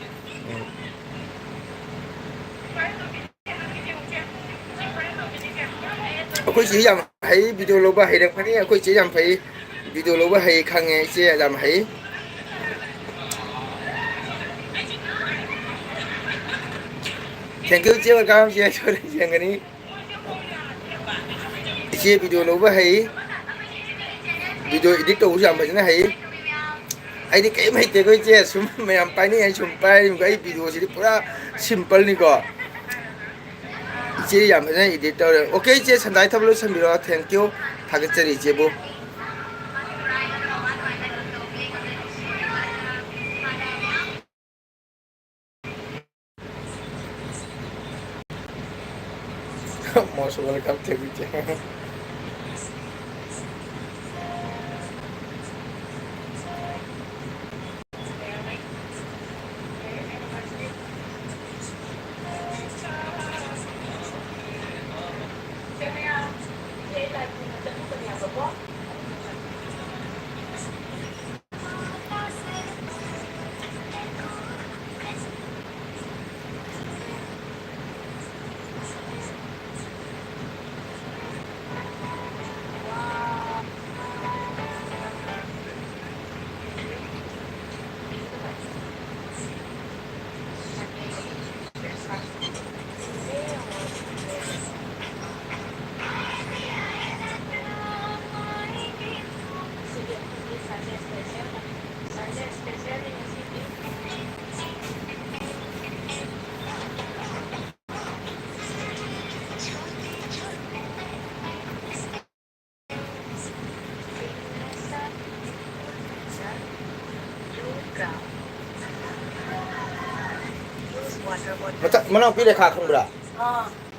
Aku chỉ làm thấy video lâu ba hay được phải aku chỉ làm thấy video lâu ba hay khang nghe chỉ làm thấy thank you chị cảm ơn chị cho đến chuyện cái này chị video lâu ba hay video edit đâu làm phải hay ai đi cái mấy cái chị sum mày làm bài này sum bài cái video chỉ pura simple này cơ chị làm phải edit đâu ok chị sẵn sàng thắp lúc sẵn rồi thank you thằng cái chơi chị bu most welcome to you. Mana pilih kakak berah?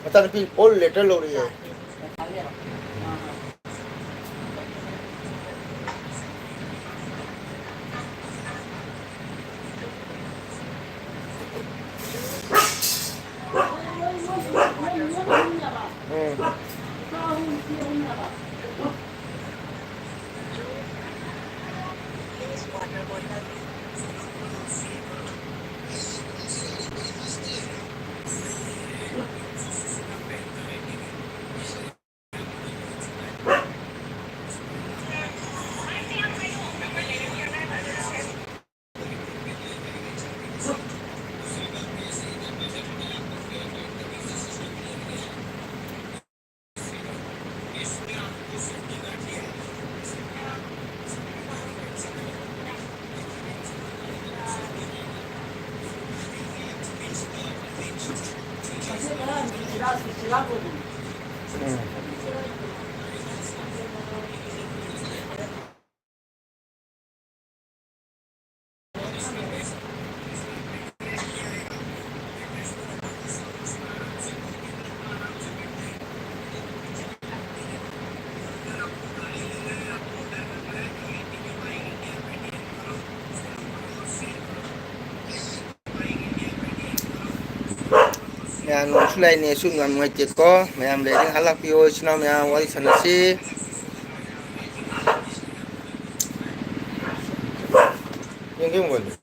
Macam pilih all letter lori ya. Ya, sulai ni sun ngam ngajek ko, mayam leding halak pio sino mayam wali sanasi. Yang gimana?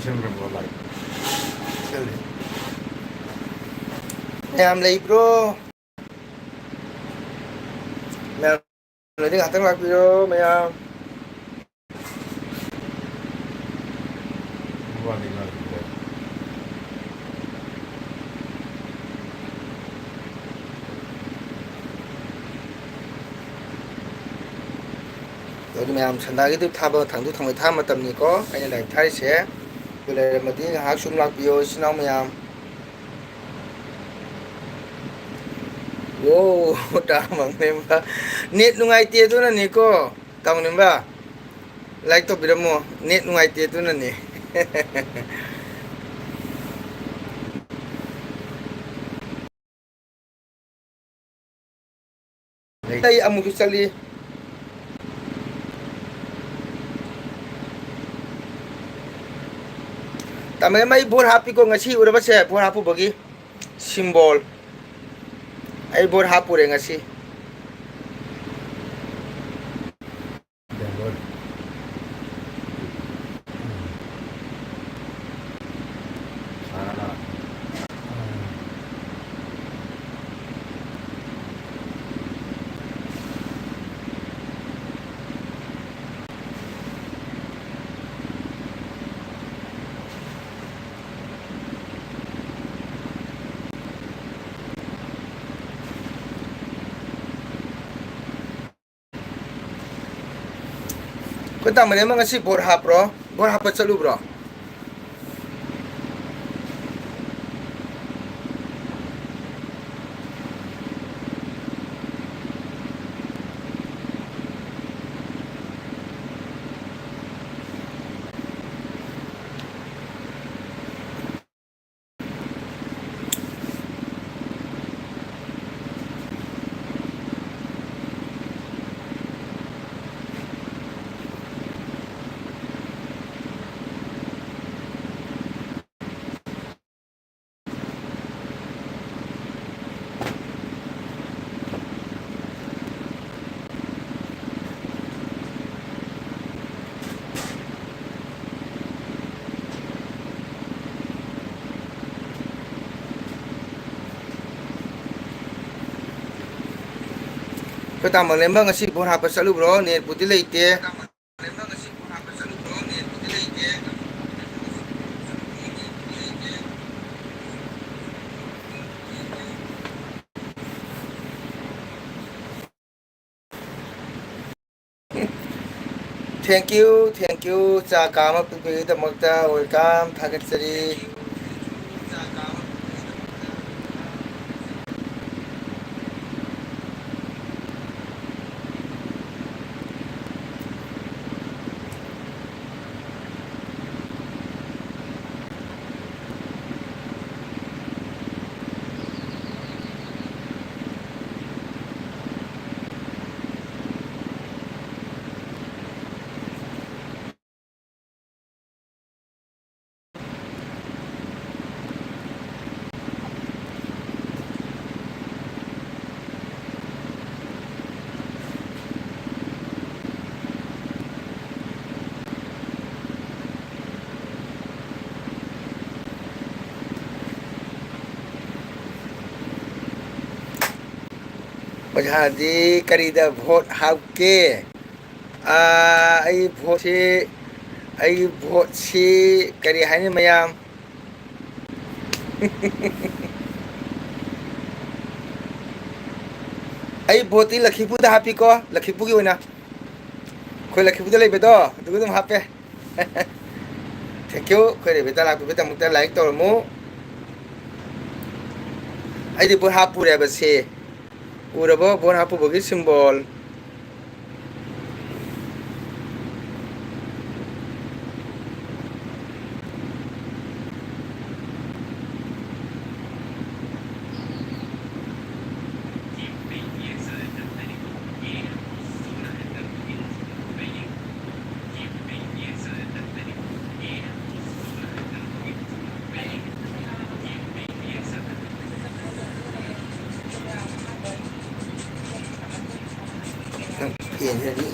ꯄꯤꯁꯟꯈ꯭ꯔꯕꯣ ꯂꯥꯏ ꯃꯌꯥꯝ ꯂꯩꯕ꯭ꯔꯣ ꯃꯌꯥꯝ ꯂꯩꯗꯤ ꯉꯥꯛꯇꯪ ꯂꯥꯛꯄꯤꯔꯣ ꯃꯌꯥꯝ ꯋꯥꯗꯤ ꯉꯥꯏꯈꯤꯗ꯭ꯔꯦ ꯑꯗꯨ ꯃꯌꯥꯝ ꯁꯟꯗꯥꯒꯤꯗꯨ ꯊꯥꯕ ꯊꯥꯡꯗꯣꯛ ꯊꯥꯡꯕꯩ ꯊꯥꯕ ꯃꯇꯝꯅꯤꯀꯣ ꯑꯩꯅ ꯂꯥꯏꯔꯤꯛ ꯊꯥꯔꯤꯁꯦ ꯑꯗꯨ ꯂꯩꯔꯝꯃꯗꯤ ꯉꯥꯏꯍꯥꯛ ꯁꯨꯝ ꯂꯥꯛꯄꯤꯌꯣ ꯏꯆꯤꯟ ꯏꯅꯥꯎ ꯃꯌꯥꯝ ꯑꯣ ꯇꯥꯃꯡꯅꯦꯝꯕ ꯅꯦꯠ ꯅꯨꯡꯉꯥꯏꯇꯦ ꯑꯗꯨꯅꯅꯦꯀꯣ ꯇꯥꯃꯡꯅꯦꯝꯕ ꯂꯥꯏꯛ ꯇꯧꯕꯤꯔꯝꯃꯣ ꯅꯦꯠ ꯅꯨꯡꯉꯥꯏꯇꯦ ꯑꯗꯨꯅꯅꯦ ꯑꯩ ꯑꯃꯨꯛꯁꯨ ꯆꯠꯂꯤ ꯇꯥꯃꯡꯅꯦꯝꯕ ꯑꯩ ꯚꯣꯠ ꯍꯥꯞꯄꯤꯀꯣ ꯉꯁꯤ ꯎꯔꯕꯁꯦ ꯚꯣꯠ ꯍꯥꯞꯄꯨꯕꯒꯤ ꯁꯤꯝꯕꯣꯜ ꯑꯩ ꯚꯣꯠ ꯍꯥꯞꯄꯨꯔꯦ ꯉꯁꯤ ꯕꯦꯡꯒꯣꯜ ꯁꯥꯔꯥ ꯑꯩꯈꯣꯏ ꯇꯥꯃꯡꯅꯦꯝꯕ ꯉꯁꯤ ꯚꯣꯠ ꯍꯥꯞꯄ꯭ꯔꯣ ꯚꯣꯠ ꯍꯥꯞꯄ ꯆꯠꯂꯨꯕ꯭ꯔꯣ ꯑꯩꯈꯣꯏ ꯇꯥꯃꯡꯅꯦꯝꯕ ꯉꯁꯤ ꯚꯣꯠ ꯍꯥꯞꯄ ꯆꯠꯂꯨꯕ꯭ꯔꯣ ꯅꯦꯠꯄꯨꯗꯤ ꯂꯩꯇꯦ ꯊꯦꯡꯀ꯭ꯌꯨ ꯆꯥ ꯀꯥ ꯑꯃ ꯄꯤꯕꯤꯕꯒꯤꯗꯃꯛꯇ ꯋꯦꯜꯀꯝ ꯊꯥꯒꯠꯆꯔꯤ ꯑꯣꯖꯥꯗꯤ ꯀꯔꯤꯗ ꯚꯣꯠ ꯍꯥꯞꯀꯦ ꯑꯩ ꯚꯣꯠꯁꯤ ꯀꯔꯤ ꯍꯥꯏꯅꯤ ꯃꯌꯥꯝ ꯑꯩ ꯚꯣꯠꯇꯤ ꯂꯛꯈꯤꯄꯨꯔꯗ ꯍꯥꯞꯄꯤꯀꯣ ꯂꯛꯈꯤꯄꯨꯔꯒꯤ ꯑꯣꯏꯅ ꯑꯩꯈꯣꯏ ꯂꯛꯈꯤꯄꯨꯔꯗ ꯂꯩꯕꯗꯣ ꯑꯗꯨꯒ ꯑꯗꯨꯝ ꯍꯥꯞꯄꯦ ꯊꯦꯡꯀ꯭ꯌꯨ ꯑꯩꯈꯣꯏ ꯔꯦꯕꯤꯇꯥ ꯂꯥꯛꯄꯤꯕꯒꯤꯗꯃꯛꯇ ꯂꯥꯏꯛ ꯇꯧꯔꯝꯃꯨ ꯑꯩꯗꯤ ꯚꯣꯠ ꯍꯥꯞꯄꯨꯔꯦꯕ ꯁꯤ ꯎꯔꯕꯣ ꯚꯣꯠ ꯍꯥꯞꯄꯨꯕꯒꯤ ꯁꯤꯝꯕꯣꯜ ꯐꯦꯟꯁꯤꯅꯗꯤ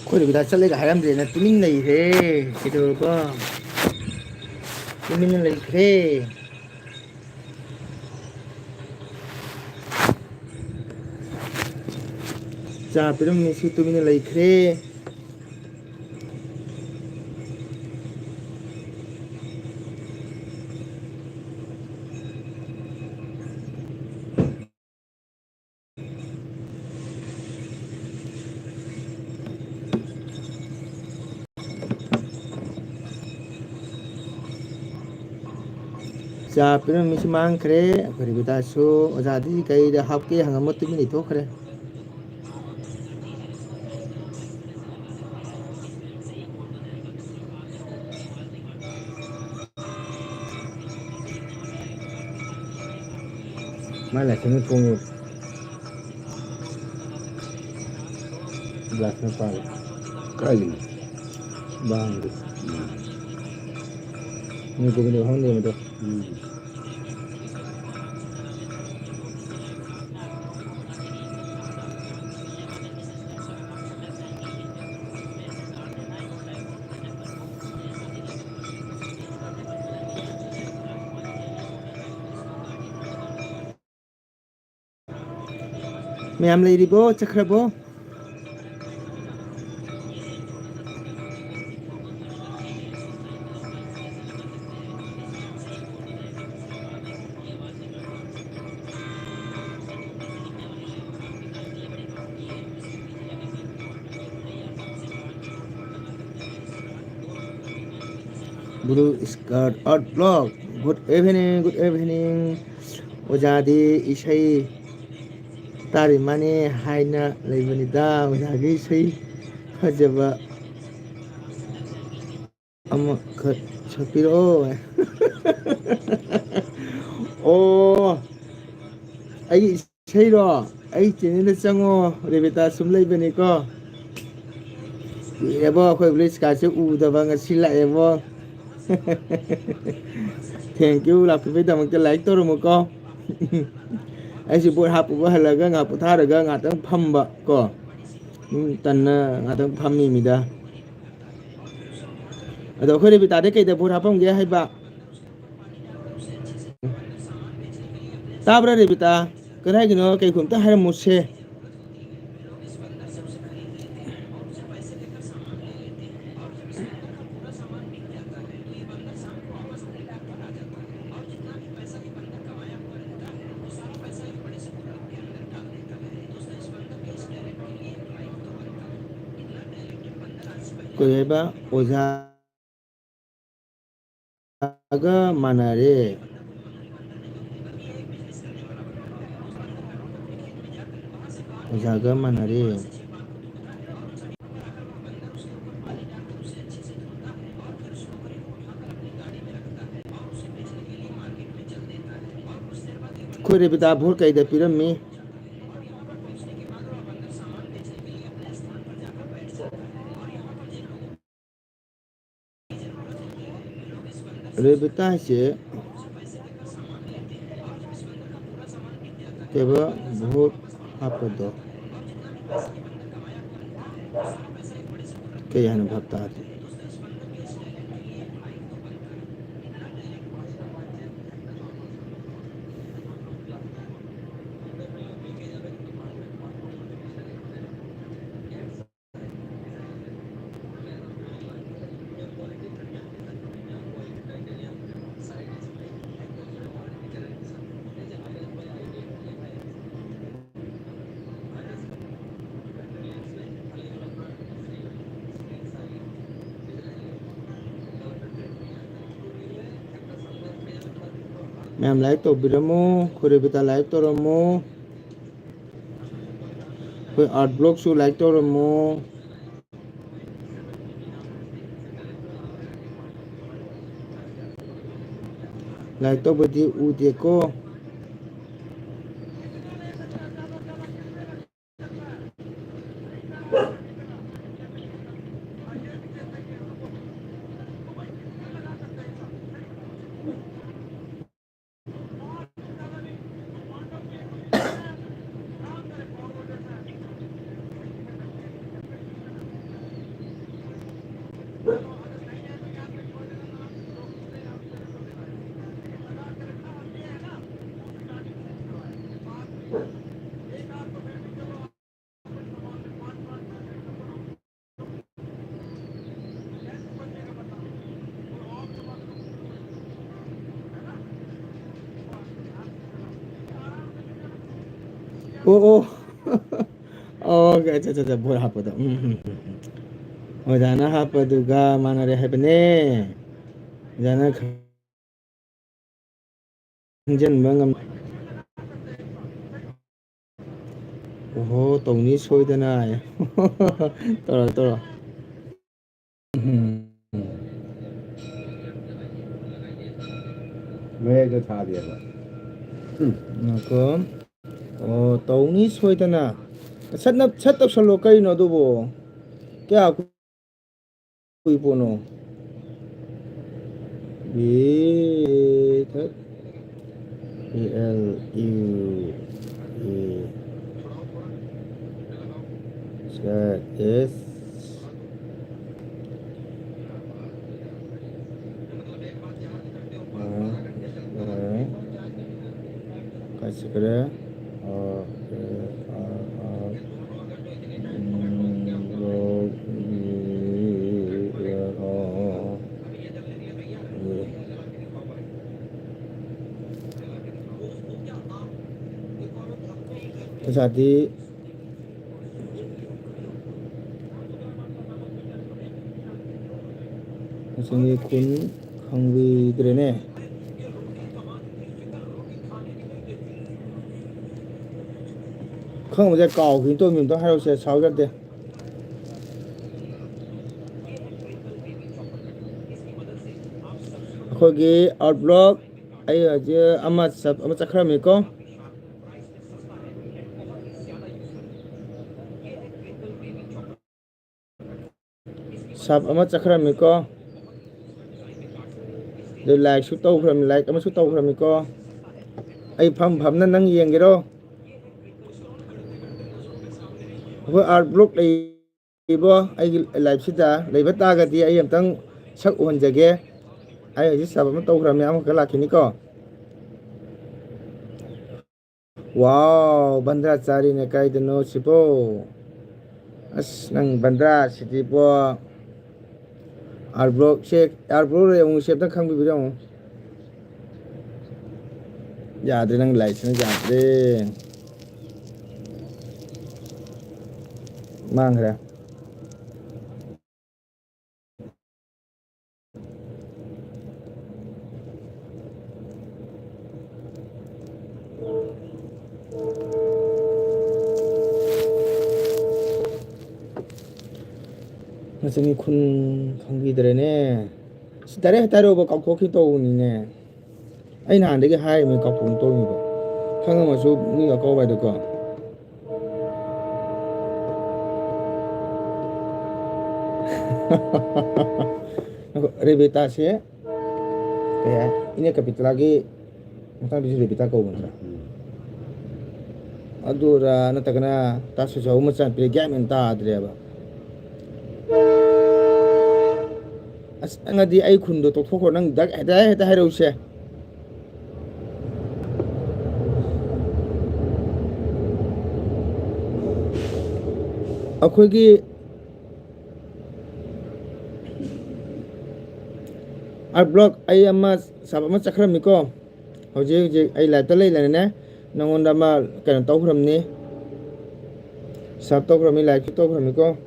Koi da chale ga haram de na tumin nei re kido ko tumin nei re cha pirum ni su tumin nei re cha pirum mi mang kre koi da su ojadi kai da hap ke hangam tumin ni to kre mana sini pung glass na pa Kali. bang ni ko ni hon ni to Ma'am lady bo chakra bo Blue skirt art blog. Good evening, good evening. Ojadi isai tari mani haina leibanida ojagi isai fajaba ama khat chapiro. Oh, ai isai ro ai channel chango rebeta sum leibani ko. Ebo khoi blue skirt se udaba ngasi la ebo. Thank you là quý đồng cho like tôi một con anh chỉ buổi học của là cái ngọc tha được cái ngọc đang phâm bạ có tần ngọc đang phâm mì đó ở đâu khơi đi bị ta đấy cái để buổi học không ghé hay bạ ta bữa đi bị ta cái này cái nó cái cũng ta hay một xe ꯀꯣꯏꯕ ꯑꯣꯖꯥꯒ ꯃꯥꯟꯅꯔꯦ ꯑꯣꯖꯥꯒ ꯃꯥꯟꯅꯔꯦ ꯑꯩꯈꯣꯏ ꯔꯦꯕꯤꯇꯥ vote ꯀꯩꯗ ꯄꯤꯔꯝꯃꯤ रेबिता से केवल vote हापदो कई अनुभवता मैम लाइक तो बिरमो रेबिता लाइक तो रमो कोई आर्ट ब्लॉग शो लाइक तो रमो लाइक तो बदी उदे को ओ ओ ओके अच्छा अच्छा भोट हापदो ओजाना हापदुगा मानरे हेबने जाना खंजन बंगम ओहो तौनी सोइदना तोरा तोरा मैं था दिया था नको ओ तौनी सोइदना सत्ना सत्त सलो कइनो दुबो क्या कुई पोनो बी थ एल यू ए एस कैसे करे साथी जोंनि खुन खांबिद्रेने खंबजे काउखिन तो मिमतो हारोसे सावजदे अखोगी आउटब्लॉक आई जे अमा सब अमा चखरमिको सब अमा चखरमिको दे लाइक सु तौखरम लाइक अमा सु तौखरमिको आई फम नंग येंगेरो वो आर्ट ब्लॉक लेबो आई लाइफ सिदा लेबा तागदी आई अमतंग सक ओनजगे आई हजि सब अमा तौखरम याम का लाखिनिको वाव बंद्रा चारी ने काइदनो सिपो अस नंग बंद्रा सिटिपो आर्ट ब्लॉक से आर्ट ब्लॉक रे उंग सेब खंग बिबिरो यादरे नंग लाइसेंस यादरे मांगरा ꯉꯁꯤ ꯈꯨꯟ ꯈꯪꯕꯤꯗ꯭ꯔꯦꯅꯦ ꯗꯥꯏꯔꯦꯛ ꯍꯥꯏꯇꯥꯔꯦꯕ ꯀꯥꯎꯊꯣꯛꯈꯤ ꯇꯧꯕꯅꯤꯅꯦ ꯑꯩ ꯅꯍꯥꯟꯗꯒꯤ ꯍꯥꯏꯔꯤꯕꯅꯤ ꯀꯥꯎꯊꯣꯛ ꯇꯧꯔꯤꯕ ꯈꯪꯉꯝꯃꯁꯨ ꯃꯤꯒ ꯀꯧꯕ ꯍꯥꯏꯗꯀꯣ ꯔꯦꯕꯦꯇꯥꯁꯦ kaya ini kapitulo lagi mungkin bisa dibita kau bener adura na tagana tasu jauh macam pilih minta adriaba as ngadi ay kundo to foko nang dag ada harusnya ako'y art block ay mas sabab mas sakram niko hojik ay lahat talay lang na nangonda ma kaya tau kram ni sab tau kram ni like tau kram niko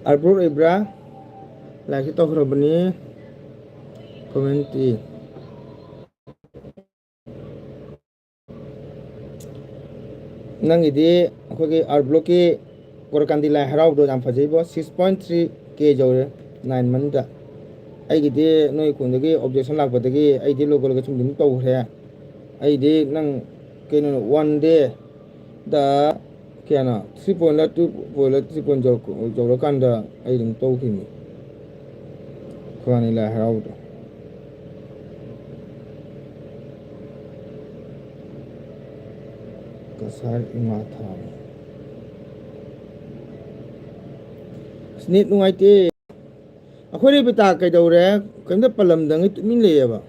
Arbor Ibra lagi tau kram ni komenti nang idi ako'y art block ki korakandi lai harau do jam fajibo 6.3 k jawre 9 month da ai gidi noi kundagi objection lakpadagi ai di logo chung dim tau hre ai di nang keno 1 day da kiana 3.2.3.0 jawra kanda ai ding tau kimi korakandi lai harau do kasar imata snit nungaite ako'y bita kay dawre kanda palamdang ito minleyaba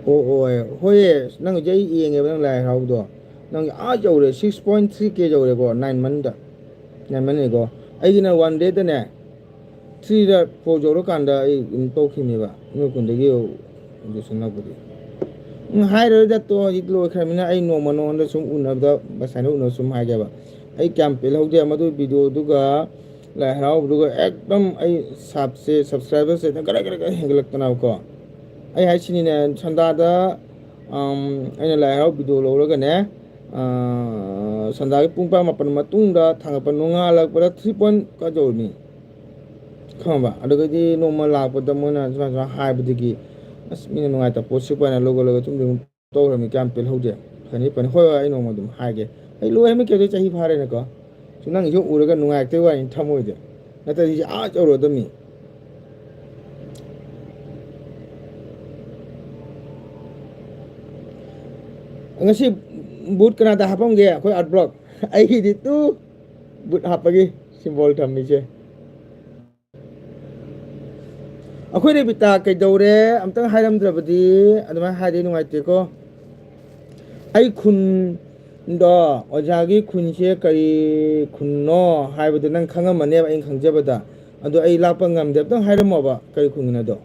oo hoye nang jay iyenge ba nang lai harau do nang jawre 6.3 k jawre ko 9 month da 9 month ko ay gina 1 day da ne 3 da 4 jawra kanda ay tau kimi ba no kundagi jo sunna budi hai rồi da to itlo khamina ai no mano da sum unabda basana uno sum ha ga ba ai campaign haude amadu video duga lai harau duga ekdam ai sabse subscribers se gara henglak tana ko ai hai sini ne chanda da ai lai harau video lo ga ne sanda gi pungpa mapan matung da thangpa nonga lak pada 3 point ka jawni khamba aduga di normal lak pada mona hai budigi as mina nungai ta post pa na logo chung dum to rami campaign haude khani pan hoi ai no modum haige ai lo ai me ke chahi phare na ko chunang yo uraga nungai te wa in thamoi de na ta ji jawro dami ngasi boot kana da hapong ge khoi art block ai hi di tu boot hapagi symbol thammi che ako'y bita kay dawre amtang hairam drabadi adama haide nungaite ko ai khun do ojagi khunse kari khunno haibadu nang khangamane ba ing khangjabada adu ai lakpa ngamde amtang hairam ba kari khungina do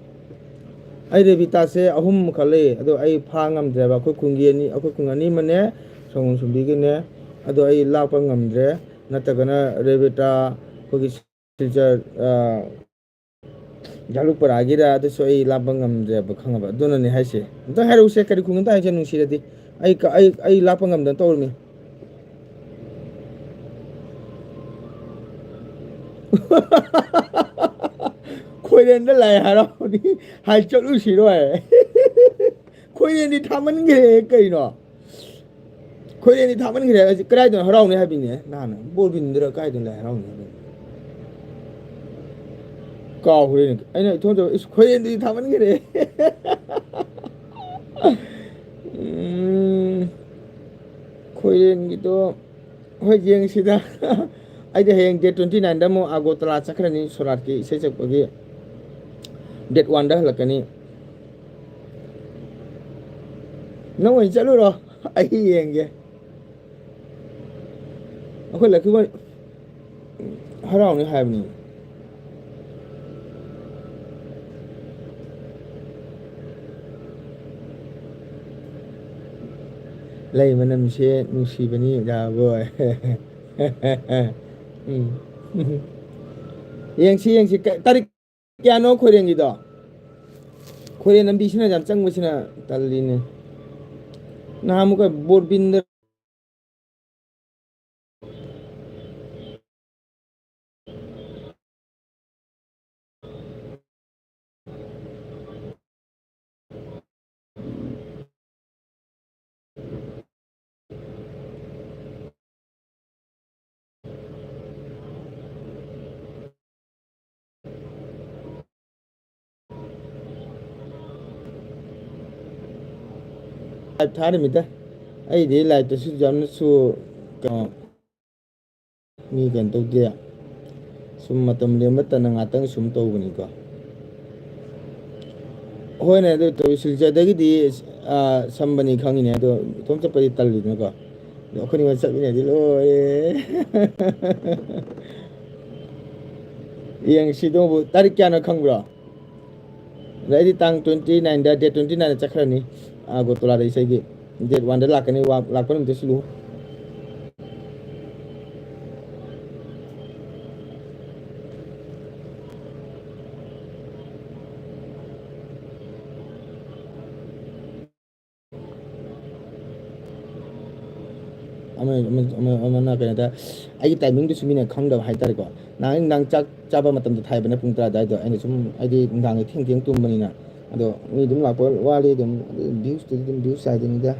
ai bita se ahum khale adu ai pha ngamdre ba ako'y khungi ani ako'y khungani mane songun sumbigi ne adu ai lakpa ngamdre natagana rebeta kogi siljar jaluk par agira adu so ai labang ngamdre ba khangaba donani haise amtang hairu se kari khungta haise nungsiradi ai lakpa ngamdan tawmi khoiren da lai harau ni hai cholu siroi khoiren ni thaman ge kai no khoiren ni thaman ge krai don harau ni habine na na bol bin dra kai don lai harau ni ka khoiren ai na thon is khoiren ni thaman ge khoiren gi to hoi jeng sida ai de heng day 29 da mo agotala chakrani sorat ki se chakpagi date 1 da lakani nong chalu ro ai yeng ge akhoi lakhi harauni haibni lei manamse nungsibani da boy yengsi tarik kya no khorengi do khoren nambi sina jam changbusina talline nahamuka borbinder थारमिता ai de lai to su jam su ka mi kan to de sum matam le mata na ngatang sum to bani ko hoina do to sil ja da gi di sambani khangi ne do tom cha pari tal li ne ko do khoni ma sabi ne di lo yang si do bu tarik kya na khang bro lai di tang 29 da date 29 chakhrani go tola dai sai gi date 1 da lakani wa lakon te sulu amana kaya da ai timing du sumina khangda haitar ko nang chak chaba matam da thai bana pung tra dai do ai sum ai di ngang thing thing tum bani na ado ni dum la ko wali dum views to dum views sai din da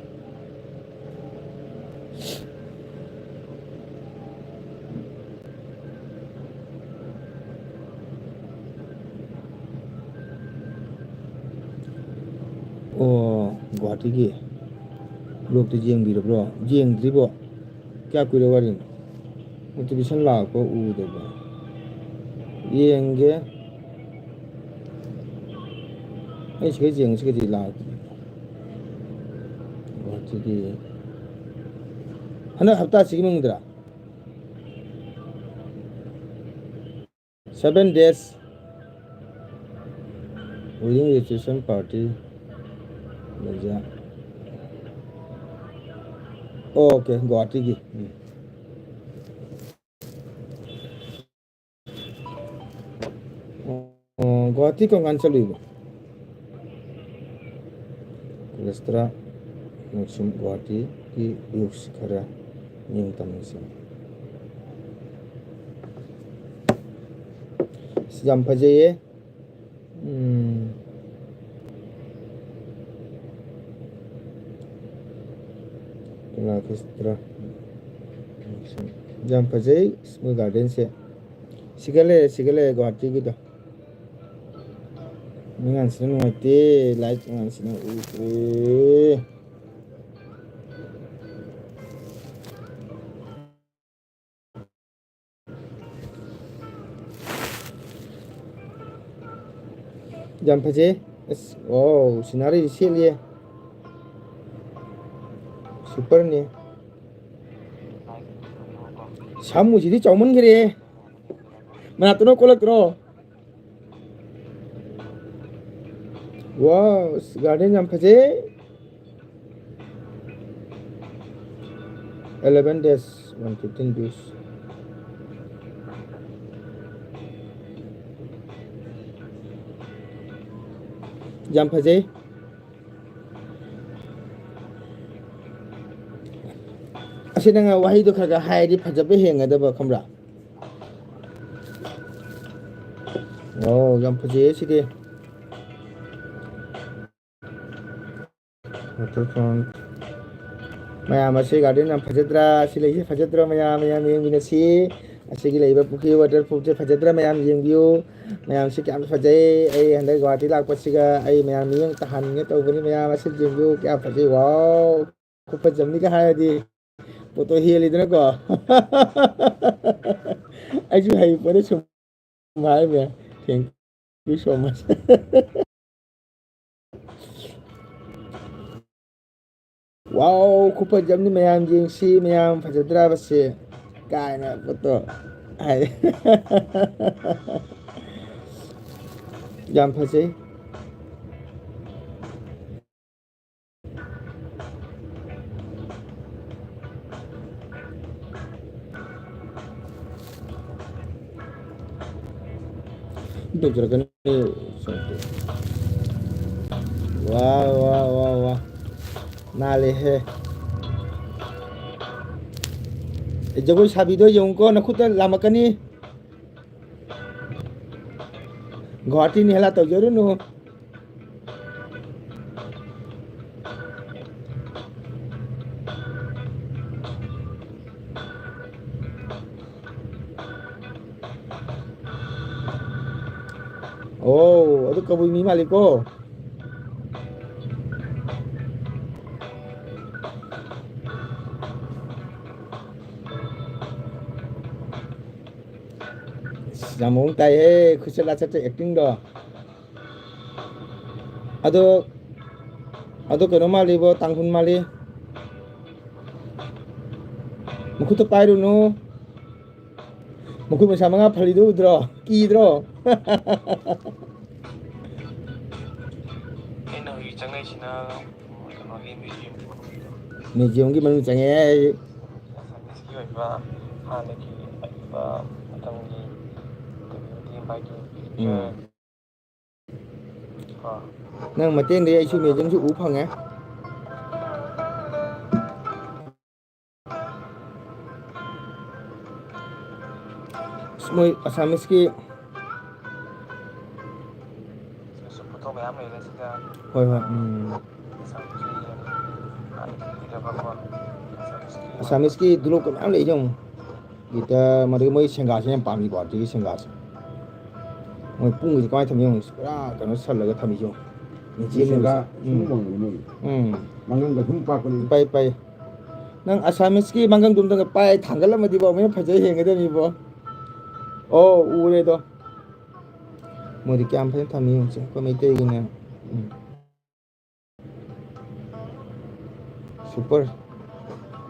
oh guwahati gi lok to jeng bi ro bro jeng dribo kya kuire warin motivation la ko u de ba yenge ai chhe jeng chhe di la guwahati gi hana hafta sigi mangdra 7 days wedding registration party laja okay guwahati gi guwahati ko ngan chalu Lestra Museum Guwahati ki views khara ning tamsi jam phaje Lestra jam phaje small garden se sigale Guwahati gi do ngan sino te like ngan sino jam phaje oh sinari silie super ni samu jadi chauman gire mana tuno kolak tro wow garden jam phaje 11 days 115 views jam phaje asinanga wahi do khaga haidi phajabe henga da ba khamra oh jam phaje sidi waterfront mayam ase garden jam phajadra silai phajadra mayam yeng binasi asigi leiba pukhi waterfall je phajadra mayam yeng view mayam si kyam phajai ai handai Guwahati lak pasiga ai mayam yeng tahan nge tawbani mayam ase yeng view kya phajai wow ko phajamni ka hayadi foto heli dana ko ai ju hai pare chum mai me thank you so much wow ko phajamni mayam jeng si mayam phajadra base kaina foto ꯍꯥꯏ ꯌꯥꯝ ꯐꯖꯩ ꯇꯧꯖꯔꯛꯀꯅꯤ ꯋꯥ ꯋꯥ ꯋꯥ ꯋꯥ ꯅꯥꯜꯂꯦꯍꯦ ꯖꯒꯣꯏ ꯁꯥꯕꯤꯗꯣ ꯌꯦꯡꯉꯨꯀꯣ ꯅꯈꯨꯠꯇ ꯂꯥꯝꯃꯛꯀꯅꯤ ꯒꯨꯋꯥꯍꯥꯇꯤꯅꯤ ꯍꯦꯂꯥ ꯇꯧꯖꯔꯨꯅꯨ ꯑꯣ ꯑꯗꯨ ꯀꯕꯨꯏ ꯃꯤ ꯃꯥꯜꯂꯤꯀꯣ ꯌꯥꯝ ꯃꯑꯣꯡ ꯇꯥꯏꯍꯦ ꯈꯨꯆꯠ ꯂꯥꯆꯠꯇ ꯑꯦꯛꯇꯤꯡꯗꯣ ꯑꯗꯣ ꯀꯩꯅꯣ ꯃꯥꯜꯂꯤꯕꯣ ꯇꯥꯡꯈꯨꯜ ꯃꯥꯜꯂꯤ ꯃꯈꯨꯠꯇ ꯄꯥꯏꯔꯨꯅꯨ ꯃꯈꯨꯠ ꯃꯁꯥ ꯃꯉꯥ ꯐꯔꯤꯗꯨ ꯎꯗ꯭ꯔꯣ ꯀꯤꯗ꯭ꯔꯣ ꯑꯩꯅ ꯍꯧꯖꯤꯛ ꯆꯪꯉꯛꯏꯁꯤꯅ ꯀꯩꯅꯣꯒꯤ ꯃ꯭ꯌꯨꯖꯤꯌꯝꯒꯤ ꯃꯅꯨꯡ ꯆꯪꯉꯦ ꯑꯁꯥꯃꯤꯁꯀꯤ ꯑꯣꯏꯕ ꯍꯥꯟꯅꯒꯤ ꯑꯔꯤꯕ ꯃꯇꯝꯒꯤ ꯃꯇꯦꯡ ꯄꯥꯏꯒꯤ ꯅꯪ ꯃꯇꯦꯡꯗꯤ ꯑꯩꯁꯨ ꯃ꯭ꯌꯨꯖꯤꯌꯝꯁꯨ ꯎ ꯐꯪꯉꯦ ꯃꯣꯏ ꯑꯁꯥꯃꯤꯁꯀꯤ ꯐꯣꯇꯣ ꯃꯌꯥꯝ ꯂꯩꯔꯦ ꯁꯤꯗ ꯍꯣꯏ ꯍꯣꯏ ꯑꯁꯥꯃꯤꯁꯀꯤ ꯗꯨꯂꯣꯛꯀ ꯃꯌꯥꯝ ꯂꯩ ꯌꯦꯡꯉꯨ ꯒꯤꯇꯔ ꯃꯗꯨꯒꯤ ꯃꯣꯏ ꯁꯦꯡꯒꯥꯁꯦ ꯌꯥꯝ ꯄꯥꯝꯃꯤꯀꯣ ꯑꯗꯨꯒꯤ ꯁꯦꯡꯒꯥꯁꯦ ꯃꯣꯏ ꯄꯨꯡꯒꯤꯁꯦ ꯀꯃꯥꯏꯅ ꯊꯝꯃꯤ ꯌꯦꯡꯉꯨ ꯄꯨꯔꯥ ꯀꯩꯅꯣ ꯁꯜꯂꯒ ꯊꯝꯃꯤꯁꯦ ꯃꯪꯒꯟꯒ ꯁꯨꯝ ꯄꯥꯛꯄꯅꯤ ꯄꯥꯏ ꯄꯥꯏ ꯅꯪ ꯑꯁꯥꯃꯤꯁꯀꯤ ꯃꯪꯒꯪꯗꯨꯝꯗꯒ ꯄꯥꯏ ꯊꯥꯡꯒꯠꯂꯝꯃꯗꯤꯕꯣ ꯑꯃꯨꯛ ꯐꯖꯩ ꯍꯦꯟꯒꯗꯕꯅꯤꯕꯣ ꯑꯣ ꯎꯔꯦꯗꯣ ꯃꯣꯏꯗꯤ ꯀꯌꯥꯝ ꯐꯖꯅ ꯊꯝꯃꯤ ꯌꯦꯡꯉꯨꯁꯦ ꯑꯩꯈꯣꯏ ꯃꯩꯇꯩꯒꯤꯅꯦ ꯁꯨꯄꯔ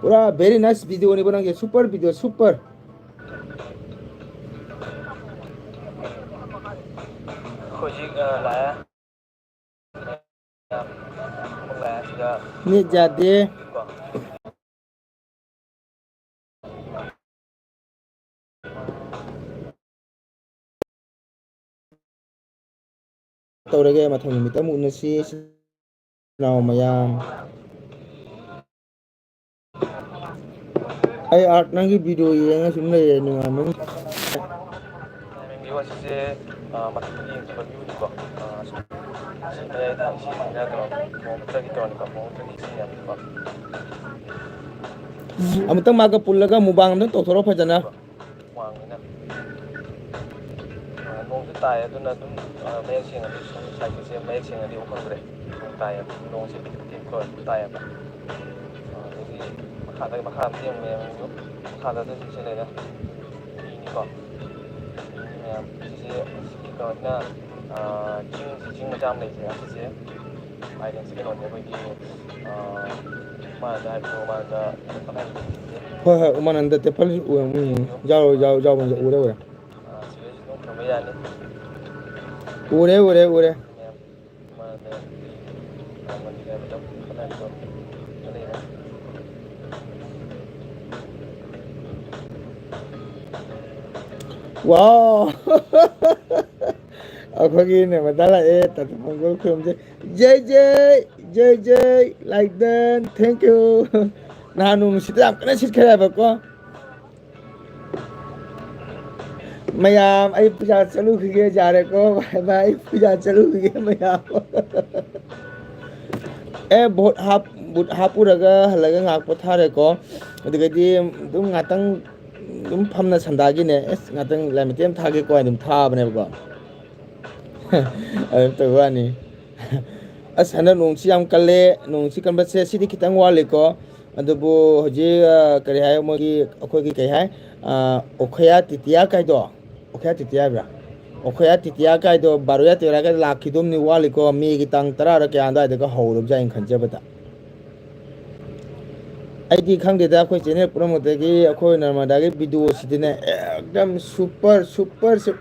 ꯄꯨꯔꯥ ꯕꯦꯔꯤ ꯅꯥꯏꯁ ꯚꯤꯗꯤꯑꯣꯅꯤꯕ ꯅꯪꯒꯤ ꯁꯨꯄꯔ ꯚꯤꯗꯤꯑꯣ ꯁꯨꯄꯔ ꯍꯧꯖꯤꯛ ꯂꯥꯛꯑꯦ ꯅꯦꯠ ꯌꯥꯗꯦ ꯇꯧꯔꯒꯦ ꯃꯊꯪ ꯅꯨꯃꯤꯠꯇ ꯑꯃꯨꯛ ꯎꯅꯁꯤ ꯃꯌꯥꯝ ꯑꯩ ꯑꯥꯔꯠ ꯅꯪꯒꯤ ꯚꯤꯗꯤꯑꯣ ꯌꯦꯡꯉ ꯁꯨꯝ ꯂꯩꯔꯦ ꯅꯨꯡꯉꯥꯏꯃꯟ ꯑꯁꯤꯁꯦ ꯃꯊꯛꯇꯒꯤ ꯌꯦꯡꯕ ꯚ꯭ꯌꯨꯅꯤꯀꯣ ꯑꯃꯨꯛꯇꯪ ꯃꯥꯒ ꯄꯨꯜꯂꯒ ꯃꯨꯕꯥꯡ ꯑꯝꯇꯪ ꯇꯧꯊꯣꯔꯛꯑꯣ ꯐꯖꯅ ꯅꯣꯡꯁꯨ ꯇꯥꯏ ꯑꯗꯨꯅ ꯑꯗꯨꯝ ꯃꯌꯦꯛ ꯁꯦꯡꯉꯗꯤ ꯁꯣꯝ ꯁꯥꯏꯠꯀꯤꯁꯦ ꯃꯌꯦꯛ ꯁꯦꯡꯉꯗꯤ ꯎ ꯐꯪꯗ꯭ꯔꯦ ꯅꯣꯡ ꯇꯥꯏꯌꯦꯕ ꯅꯣꯡꯁꯦ ꯇꯦꯛꯄ ꯇꯥꯏꯌꯦꯕ ꯑꯗꯒꯤ ꯃꯈꯥ ꯑꯝꯇ ꯌꯦꯡꯉꯨ ꯃꯈꯥꯗ ꯑꯗꯨꯁꯦ ꯂꯩꯔꯦ ꯃꯤꯅꯤꯀꯣ ꯃꯤ ꯃꯌꯥꯝ ꯁꯤꯁꯦ ꯀꯩꯅꯣꯁꯤꯅ ꯆꯤꯡ ꯃꯆꯥ ꯑꯃ ꯂꯩꯁꯦ ꯑꯁꯤꯁꯦ ꯑꯥꯏꯂꯦꯟꯁꯦ ꯀꯩꯅꯣꯅꯦ ꯑꯩꯈꯣꯏꯒꯤ ꯎꯃꯥꯅꯟꯗ ꯍꯥꯏꯕꯗꯣ ꯎꯃꯥꯅꯟꯗ ꯍꯣꯏ ꯍꯣꯏ ꯎꯃꯥꯅꯟꯗ ꯇꯦꯝꯄꯜ ꯎꯔꯦ ꯎꯔꯦ ꯎꯔꯦ ꯎꯔꯦ ꯎꯔꯦ ꯋꯥꯎ ꯑꯩꯈꯣꯏꯒꯤ ꯅꯦꯃꯥꯇꯥ ꯂꯥꯛꯑꯦ ꯇꯥꯇꯥ ꯃꯪꯒꯣꯜ ꯈꯨꯔꯨꯝꯖꯩ ꯖꯩ ꯖꯩ ꯖꯩ ꯖꯩ ꯂꯥꯏꯛꯗꯟ ꯊꯦꯡꯀ꯭ꯌꯨ ꯅꯍꯥꯟ ꯅꯣꯡꯃ ꯌꯥꯝ ꯀꯟꯅ ꯁꯤꯠꯈ꯭ꯔꯦ ꯍꯥꯏꯕꯀꯣ ꯃꯌꯥꯝ ꯑꯩ ꯄꯨꯖꯥ ꯆꯠꯂꯨꯈꯤꯒꯦ ꯌꯥꯔꯦꯀꯣ ꯚꯥꯏ ꯚꯥꯏ ꯑꯩ ꯄꯨꯖꯥ ꯆꯠꯂꯨꯈꯤꯒꯦ ꯃꯌꯥꯝ ꯚꯣꯠ ꯍꯥꯞꯄꯨꯔꯒ ꯍꯜꯂꯒ ꯉꯥꯏꯍꯥꯛ ꯄꯣꯊꯥꯔꯦꯀꯣ ꯑꯗꯨꯒꯗꯤ ꯑꯗꯨꯝ ꯉꯥꯛꯇꯪ ꯑꯗꯨꯝ ꯐꯝꯅ ꯁꯟꯗꯥꯒꯤꯅꯦ ꯑꯦꯁ ꯉꯥꯛꯇꯪ ꯂꯥꯏꯃꯤꯠꯇꯦ ꯑꯃ ꯊꯥꯒꯦꯀꯣ ꯑꯗꯨꯝ ꯊꯥꯕꯅꯦꯕꯀꯣ ꯑꯗꯨꯝ ꯇꯧꯕ ꯋꯥꯅꯤ ꯑꯁ ꯍꯟꯗꯛ ꯅꯣꯡꯁꯤ ꯌꯥꯝ ꯀꯜꯂꯦ ꯅꯣꯡꯁꯤ ꯀꯟꯕꯁꯦ ꯁꯤꯗꯤ ꯈꯤꯇꯪ ꯋꯥꯠꯂꯤꯀꯣ ꯑꯗꯨꯕꯨ ꯍꯧꯖꯤꯛ ꯀꯔꯤ ꯍꯥꯏ ꯃꯣꯏꯒꯤ ꯑꯩꯈꯣꯏꯒꯤ ꯀꯩ ꯍꯥꯏ ꯑꯣꯈꯌꯥ ꯇꯤꯇꯤꯌꯥ ꯀꯥꯏꯗꯣ ꯑꯣꯈꯌꯥ ꯇꯤꯇꯤꯌꯥ ꯍꯥꯏꯕ꯭ꯔꯥ ꯑꯣꯈꯌꯥ ꯇꯤꯇꯤꯌꯥ ꯀꯥꯏꯗꯣ ꯕꯥꯔꯣꯌꯥ ꯇꯦꯔꯥꯒ ꯂꯥꯛꯈꯤꯗꯣꯝꯅꯤ ꯋꯥꯠꯂꯤꯀꯣ ꯃꯦꯒꯤ ꯇꯥꯡ 10ꯔ ꯀꯌꯥ ꯑꯗꯨꯋꯥꯏꯗꯒ ꯍꯧꯔꯕꯖꯥ ꯑꯩꯅ ꯈꯟꯖꯕꯗ ꯑꯩꯗꯤ ꯈꯪꯗꯦꯗ ꯑꯩꯈꯣꯏ ꯆꯦꯅꯦꯜ ꯄꯨꯝꯅꯃꯛꯇꯒꯤ ꯑꯩꯈꯣꯏ ꯅꯔꯃꯗꯥꯒꯤ ꯚꯤꯗꯤꯑꯣꯁꯤꯗꯤꯅꯦ ꯑꯦꯛꯗꯝ ꯁꯨꯄꯔꯁꯦ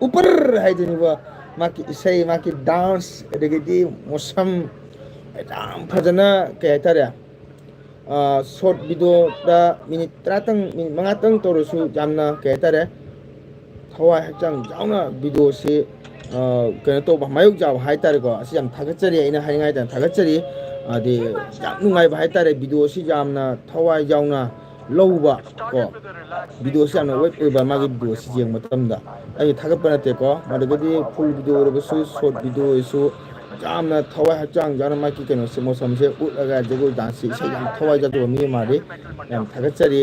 ꯎꯄꯔ ꯍꯥꯏꯗꯣꯏꯅꯤꯕ ꯃꯥꯒꯤ ꯏꯁꯩ ꯃꯥꯒꯤ ꯗꯥꯟꯁ ꯑꯗꯒꯤꯗꯤ ꯃꯣꯁꯝ ꯌꯥꯝ ꯐꯖꯅ ꯀꯩ ꯍꯥꯏꯇꯥꯔꯦ ꯁꯣꯔꯠ ꯚꯤꯗꯤꯑꯣꯗ ꯃꯤꯅꯤꯠ 10ꯇꯪ ꯃꯤꯅꯤꯠ 5ꯇꯪ ꯇꯧꯔꯁꯨ ꯌꯥꯝꯅ ꯀꯩ ꯍꯥꯏꯇꯥꯔꯦ ꯊꯋꯥꯏ ꯍꯛꯆꯥꯡ ꯌꯥꯎꯅ ꯚꯤꯗꯤꯑꯣꯁꯤ ꯀꯩꯅꯣ ꯇꯧꯕ ꯃꯥꯌꯣꯛ ꯆꯥꯕ ꯍꯥꯏꯇꯥꯔꯦꯀꯣ ꯑꯁꯤ ꯌꯥꯝ ꯊꯥꯒꯠꯆꯔꯤ ꯑꯩꯅ ꯍꯥꯏꯅꯤꯡꯉꯥꯏꯗ ꯊꯥꯒꯠꯆꯔꯤ ꯍꯥꯏꯗꯤ ꯌꯥꯝ ꯅꯨꯡꯉꯥꯏꯕ ꯍꯥꯏꯇꯥꯔꯦ ꯚꯤꯗꯤꯑꯣꯁꯤ ꯌꯥꯝꯅ ꯊꯋꯥꯏ ꯌꯥꯎꯅ ꯂꯧꯕ ꯀꯣ ꯚꯤꯗꯤꯑꯣꯁꯤ ꯌꯥꯝꯅ ꯋꯦꯠ ꯑꯣꯏꯕ ꯃꯥꯒꯤ ꯚꯤꯗꯤꯑꯣꯁꯤ ꯌꯦꯡꯕ ꯃꯇꯝꯗ ꯑꯩ ꯊꯥꯒꯠꯄ ꯅꯠꯇꯦꯀꯣ ꯃꯗꯨꯗꯒꯤ ꯐꯨꯜ ꯚꯤꯗꯤꯑꯣ ꯑꯣꯏꯔꯕꯁꯨ ꯁꯣꯔꯠ ꯚꯤꯗꯤꯑꯣ ꯑꯣꯏꯔꯁꯨ ꯌꯥꯝꯅ ꯊꯋꯥꯏ ꯍꯛꯆꯥꯡ ꯌꯥꯎꯅ ꯃꯥꯒꯤ ꯀꯩꯅꯣꯁꯦ ꯃꯣꯁꯝꯁꯦ ꯎꯠꯂꯒ ꯖꯒꯣꯏ ꯗꯥꯟꯁꯁꯤ ꯏꯁꯩ ꯌꯥꯝ ꯊꯋꯥꯏ ꯌꯥꯎꯖꯕ ꯃꯤ ꯑꯃꯗꯤ ꯌꯥꯝ ꯊꯥꯒꯠꯆꯔꯤ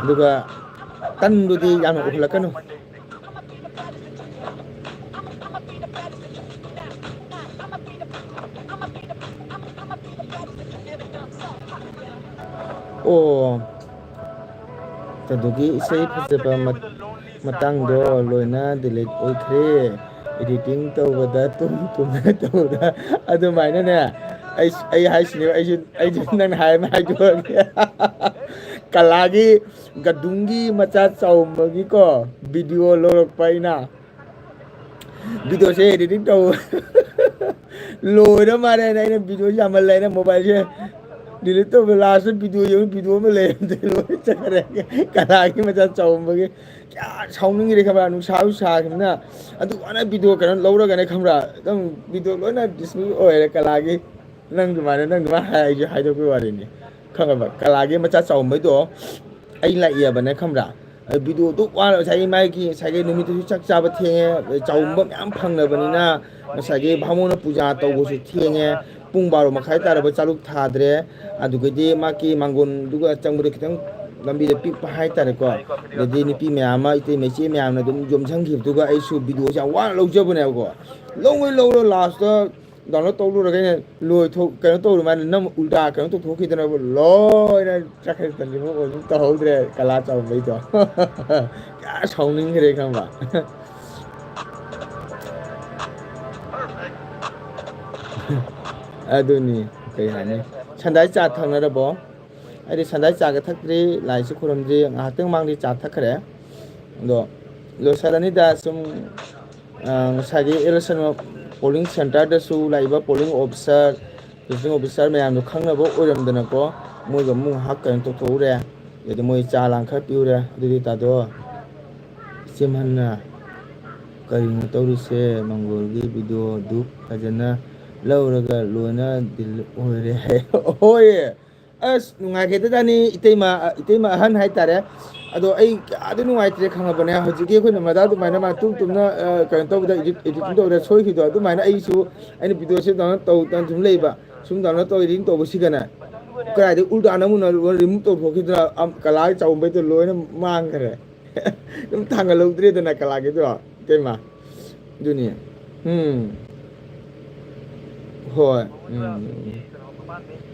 ꯑꯗꯨꯒ ꯇꯟꯗꯨꯗꯤ ꯌꯥꯝꯅ ꯎꯍꯜꯂꯛꯀꯅꯨ ꯑꯣ ꯑꯗꯨꯒꯤ ꯏꯁꯩ ꯐꯖꯕ ꯃꯇꯥꯡꯗꯣ ꯂꯣꯏꯅ ꯗꯤꯂꯤꯠ ꯑꯣꯏꯈ꯭ꯔꯦ ꯏꯗꯤꯇꯤꯡ ꯇꯧꯕꯗ ꯇꯨꯝꯅ ꯇꯧꯕꯗ ꯑꯗꯨꯃꯥꯏꯅꯅꯦ ꯑꯩ ꯍꯥꯏꯁꯤꯅꯦꯕ ꯑꯩꯁꯨ ꯅꯪꯅ ꯍꯥꯏꯔꯝꯃꯦ ꯍꯥꯏꯗꯣꯛꯑꯒꯦ ꯀꯂꯥꯒꯤ ꯒꯗꯨꯡꯒꯤ ꯃꯆꯥ ꯆꯥꯎꯝꯕꯒꯤꯀꯣ ꯚꯤꯗꯤꯑꯣ ꯂꯧꯔꯛꯄ ꯑꯩꯅ ꯚꯤꯗꯤꯑꯣꯁꯦ ꯏꯗꯤꯇꯤꯡ ꯇꯧ ꯂꯣꯏꯔ ꯃꯥꯜꯂꯦꯅ ꯑꯩꯅ ꯚꯤꯗꯤꯑꯣ ꯌꯥꯝꯃꯜꯂꯦ ꯑꯩꯅ ꯃꯣꯕꯥꯏꯜꯁꯦ ꯗꯤꯂꯤꯠ ꯇꯧꯕ ꯂꯥꯁꯇ ꯚꯤꯗꯤꯑꯣ ꯑꯃ ꯂꯩꯔꯝꯗꯦ ꯂꯣꯏ ꯆꯠꯈ꯭ꯔꯦ ꯀꯂꯥꯒꯤ ꯃꯆꯥ ꯆꯥꯎꯝꯕꯒꯤ ꯀꯌꯥ ꯁꯥꯎꯅꯤꯡꯈ꯭ꯔꯦ ꯈꯪꯕ꯭ꯔꯥ ꯅꯨꯡꯁꯥꯁꯨ ꯁꯥꯈꯤꯕꯅꯤꯅ ꯑꯗꯨ ꯋꯥꯅ ꯚꯤꯗꯤꯑꯣ ꯀꯩꯅꯣ ꯂꯧꯔꯒꯅꯦ ꯈꯪꯕ꯭ꯔꯥ ꯑꯗꯨꯝ ꯚꯤꯗꯤꯑꯣ ꯂꯣꯏꯅ ꯗꯤꯁꯃꯤꯁ ꯑꯣꯏꯔꯦ ꯀꯂꯥꯒꯤ ꯅꯪ ꯑꯗꯨꯃꯥꯏꯅ ꯍꯥꯏꯗꯣꯛꯄꯒꯤ ꯋꯥꯔꯤꯅꯤ ꯈꯪꯉꯕ ꯀꯂꯥꯒꯤ ꯃꯆꯥ ꯆꯥꯎꯝꯕꯩꯗꯣ ꯑꯩ ꯂꯥꯛꯏꯕꯅꯦ ꯈꯪꯕ꯭ꯔꯥ ꯚꯤꯗꯤꯑꯣꯗꯨ ꯋꯥꯅ ꯉꯁꯥꯏꯒꯤ ꯅꯨꯃꯤꯠꯇꯨꯁꯨ ꯆꯥꯛ ꯆꯥꯕ ꯊꯦꯡꯉꯦ ꯆꯥꯎꯝꯕ ꯃꯌꯥꯝ ꯐꯪꯅꯕꯅꯤꯅ ꯉꯁꯥꯏꯒꯤ ꯚꯥꯃꯣꯟꯅ ꯄꯨꯖꯥ ꯇꯧꯕꯁꯨ ꯊꯦꯡꯉꯦ ꯄꯨꯡ 12:30 ꯇꯥꯔꯕ ꯆꯥꯂꯨꯛ ꯊꯥꯗ꯭ꯔꯦ ꯑꯗꯨꯒꯗꯤ ꯃꯥꯒꯤ ꯃꯥꯡꯒꯣꯟꯗꯨꯒ ꯆꯪꯕꯗ ꯈꯤꯇꯪ ꯂꯝꯕꯤꯗ ꯄꯤꯛꯄ ꯍꯥꯏꯇꯥꯔꯦꯀꯣ ꯑꯗꯩꯗꯤ ꯅꯨꯄꯤ ꯃꯌꯥꯝ ꯑꯃ ꯏꯇꯩ ꯃꯩꯆꯦ ꯃꯌꯥꯝꯅ ꯑꯗꯨꯝ ꯌꯣꯝꯁꯤꯟꯈꯤꯕꯗꯨꯒ ꯑꯩꯁꯨ ꯚꯤꯗꯤꯑꯣꯁꯦ ꯌꯥꯝ ꯋꯥꯅ ꯂꯧꯖꯕꯅꯦꯕꯀꯣ ꯂꯧꯔ ꯂꯥꯁꯇ ꯗꯥꯎꯟꯂꯣꯗ ꯇꯧꯔꯨꯔꯒ ꯑꯩꯅ ꯀꯩꯅꯣ ꯇꯧꯔꯨꯃꯥꯏꯅ ꯅꯝ ꯎꯜꯇꯥ ꯀꯩꯅꯣ ꯇꯧꯊꯣꯛꯈꯤꯗꯅꯕ ꯂꯣꯏꯅ ꯆꯠꯈ꯭ꯔꯦ ꯇꯧꯍꯧꯗ꯭ꯔꯦ ꯀꯂꯥ ꯆꯥꯎꯕꯩꯗꯣ ꯀꯌꯥ ꯁꯥꯎꯅꯤꯡꯈ꯭ꯔꯦ ꯈꯪꯕ ꯑꯗꯨꯅꯤ ꯀꯩ ꯍꯥꯏꯅꯤ ꯁꯟꯗꯥꯏ ꯆꯥ ꯊꯛꯅꯔꯕꯣ ꯑꯩꯗꯤ ꯁꯟꯗꯥꯏ ꯆꯥꯒ ꯊꯛꯇ꯭ꯔꯤ ꯂꯥꯏꯁꯨ ꯈꯨꯔꯨꯝꯗ꯭ꯔꯤ ꯉꯥꯏꯍꯥꯛꯇꯪ ꯃꯥꯡꯗꯤ ꯆꯥ ꯊꯛꯈ꯭ꯔꯦ ꯑꯗꯣ ꯂꯣꯏꯁꯤꯜꯂꯅꯤꯗ ꯁꯨꯝ ꯉꯁꯥꯏꯒꯤ ꯏꯂꯦꯛꯁꯟ ꯄꯣꯂꯤꯡ ꯁꯦꯟꯇꯔꯗꯁꯨ ꯂꯥꯛꯏꯕ ꯄꯣꯂꯤꯡ ꯑꯣꯐꯤꯁꯥꯔ ꯃꯌꯥꯝꯗꯣ ꯈꯪꯅꯕ ꯑꯣꯏꯔꯝꯗꯅꯀꯣ ꯃꯣꯏꯒ ꯑꯃꯨꯛ ꯉꯥꯏꯍꯥꯛ ꯀꯩꯅꯣ ꯇꯧꯊꯣꯛꯎꯔꯦ ꯑꯗꯩꯗꯤ ꯃꯣꯏ ꯆꯥ ꯂꯥꯡ ꯈꯔ ꯄꯤꯎꯔꯦ ꯑꯗꯨꯗꯤ ꯇꯥꯗꯣ ꯏꯆꯦꯝꯍꯟꯅ ꯀꯔꯤꯅꯣ ꯇꯧꯔꯤꯁꯦ ꯃꯪꯒꯣꯜꯒꯤ ꯚꯤꯗꯤꯑꯣꯗꯨ ꯐꯖꯅ ꯂꯧꯔꯒ ꯂꯣꯏꯅ ꯗꯤꯂꯤꯠ ꯑꯣꯏꯔꯦ ꯍꯣꯏ ꯑꯁ ꯅꯨꯡꯉꯥꯏꯈꯤꯗꯖꯥꯠꯅꯤ ꯏꯇꯩꯃ ꯑꯍꯟ ꯍꯥꯏꯇꯥꯔꯦ ꯑꯗꯣ ꯑꯩ ꯀꯌꯥꯗꯤ ꯅꯨꯡꯉꯥꯏꯇ꯭ꯔꯦ ꯈꯪꯉꯕꯅꯦ ꯍꯧꯖꯤꯛꯀꯤ ꯑꯩꯈꯣꯏꯅ ꯃꯗꯥ ꯑꯗꯨꯃꯥꯏꯅ ꯃꯥ ꯇꯨꯝꯅ ꯀꯩꯅꯣ ꯇꯧꯕꯗꯏꯗꯤꯇꯤꯡ ꯇꯧꯕꯗ ꯁꯣꯏꯈꯤꯗꯣ ꯑꯗꯨꯃꯥꯏꯅ ꯑꯩꯅ ꯚꯤꯗꯤꯑꯣꯁꯦ ꯗꯥꯎꯟꯂꯣꯗ ꯇꯧꯗꯅ ꯁꯨꯝ ꯂꯩꯕ ꯁꯨꯝ ꯗꯥꯎꯟꯂꯣꯗ ꯇꯧꯏꯗꯤꯇꯤꯡ ꯇꯧꯕꯁꯤꯒꯅꯦ ꯀꯗꯥꯏꯗꯒꯤ ꯎꯜꯇꯥꯅ ꯑꯃꯨꯛ ꯔꯤꯃꯨꯚ ꯇꯧꯊꯣꯛꯈꯤꯗꯅ ꯀꯂꯥꯒꯤ ꯆꯥꯎꯝꯕꯩꯗꯣ ꯂꯣꯏꯅ ꯃꯥꯡꯈ꯭ꯔꯦ ꯑꯗꯨꯝ ꯊꯥꯡꯒꯠꯍꯧꯗ꯭ꯔꯦꯗꯅ ꯀꯂꯥꯒꯤꯗꯣ ꯏꯇꯩꯃ ꯑꯗꯨꯅꯤ ꯍꯣꯏ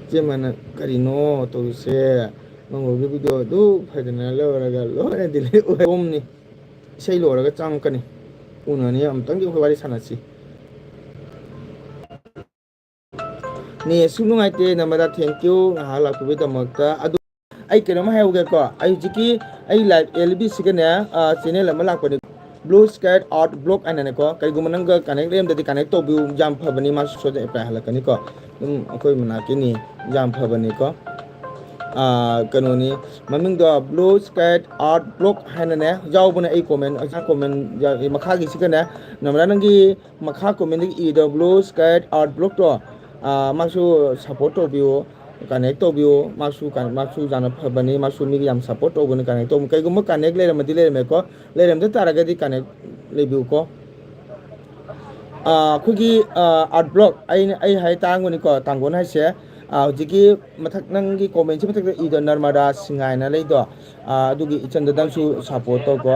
ꯏꯆꯦꯝꯃꯅ ꯀꯔꯤꯅꯣ ꯇꯧꯔꯤꯁꯦ ꯃꯪꯒꯣꯜꯒꯤ ꯚꯤꯗꯤꯑꯣ ꯑꯗꯨ ꯐꯖꯅ ꯂꯧꯔꯒ ꯂꯣꯏꯅ ꯗꯤꯂꯤꯠ ꯑꯣꯏꯔꯝꯅꯤ ꯏꯁꯩ ꯂꯣꯏꯔꯒ ꯆꯪꯉꯛꯀꯅꯤ ꯎꯅꯅꯤ ꯑꯃꯨꯛꯇꯪꯗꯤ ꯑꯩꯈꯣꯏ ꯋꯥꯔꯤ ꯁꯥꯟꯅꯁꯤ ꯅꯦꯠꯁꯨ ꯅꯨꯡꯉꯥꯏꯇꯦ ꯅꯝꯕꯔꯗ ꯊꯦꯡꯀ꯭ꯌꯨ ꯉꯥꯏꯍꯥꯛ ꯂꯥꯛꯄꯤꯕꯒꯤꯗꯃꯛꯇ ꯑꯗꯨ ꯑꯩ ꯀꯩꯅꯣꯝ ꯍꯥꯏꯍꯧꯒꯦꯀꯣ ꯑꯩ ꯍꯧꯖꯤꯛꯀꯤ ꯑꯩ ꯂꯥꯏꯚ LBCꯒꯅꯦ ꯆꯦꯅꯦꯜ ꯑꯃ ꯂꯥꯛꯄꯅꯤ ꯕ꯭ꯂꯨ ꯁ꯭ꯀꯥꯏꯠ ꯑꯥꯔꯠ ꯕ꯭ꯂꯣꯛ ꯍꯥꯏꯅꯅꯦꯀꯣ ꯀꯩꯒꯨꯝꯕ ꯅꯪꯒ ꯀꯅꯦꯛ ꯂꯩꯔꯝꯗꯗꯤ ꯀꯅꯦꯛ ꯇꯧꯕꯤꯌꯨ ꯌꯥꯝ ꯐꯕꯅꯤ ꯃꯥꯁꯨ ꯁꯣꯏꯗꯅ ꯑꯦꯄ꯭ꯂꯥꯏ ꯍꯜꯂꯛꯀꯅꯤꯀꯣ ꯑꯗꯨꯝ ꯑꯩꯈꯣꯏ ꯃꯅꯥꯛꯀꯤꯅꯤ ꯌꯥꯝ ꯐꯕꯅꯤꯀꯣ ꯀꯩꯅꯣꯅꯤ ꯃꯃꯤꯡꯗꯣ ꯕ꯭ꯂꯨ ꯁ꯭ꯀꯥꯏꯠ ꯑꯥꯔꯠ ꯕ꯭ꯂꯣꯛ ꯍꯥꯏꯅꯅꯦ ꯌꯥꯎꯕꯅꯦ ꯑꯩ ꯀꯣꯃꯦꯟ ꯃꯈꯥꯒꯤꯁꯤꯒꯅꯦ ꯅꯝꯕꯔ ꯅꯪꯒꯤ ꯃꯈꯥ ꯀꯣꯃꯦꯟꯗꯒꯤ ꯏꯗꯣ ꯕ꯭ꯂꯨ ꯁ꯭ꯀꯥꯏꯠ ꯑꯥꯔꯠ ꯕ꯭ꯂꯣꯛꯇꯣ ꯃꯥꯁꯨ ꯁꯞꯄꯣꯔꯠ ꯇꯧꯕꯤꯌꯨ ꯀꯅꯦꯛ ꯇꯧꯕꯤꯌꯨ ꯃꯥꯁꯨ ꯌꯥꯝꯅ ꯐꯕꯅꯤ ꯃꯥꯁꯨ ꯃꯤꯒꯤ ꯌꯥꯝ ꯁꯞꯄꯣꯔꯠ ꯇꯧꯕꯅꯤ ꯀꯅꯦꯛ ꯇꯧꯕ ꯀꯩꯒꯨꯝꯕ ꯀꯅꯦꯛ ꯂꯩꯔꯝꯃꯗꯤ ꯂꯩꯔꯝꯃꯦꯀꯣ ꯂꯩꯔꯝꯗ ꯇꯥꯔꯒꯗꯤ ꯀꯅꯦꯛ ꯂꯩꯕꯤꯌꯨꯀꯣ ꯑꯩꯈꯣꯏꯒꯤ ꯑꯥꯔꯠ ꯕ꯭ꯂꯣꯛ ꯑꯩ ꯍꯥꯏ ꯇꯥꯡꯕꯅꯤꯀꯣ ꯇꯥꯡꯒꯣꯟ ꯍꯥꯏꯁꯦ ꯍꯧꯖꯤꯛꯀꯤ ꯃꯊꯛ ꯅꯪꯒꯤ ꯀꯣꯃꯦꯟꯁꯤ ꯃꯊꯛꯇ ꯏꯗꯣ ꯅꯔꯃꯗꯥ ꯁꯤꯡꯉꯥꯏꯅ ꯂꯩꯗꯣ ꯑꯗꯨꯒꯤ ꯏꯆꯟꯗ ꯅꯪꯁꯨ ꯁꯞꯄꯣꯔꯠ ꯇꯧꯀꯣ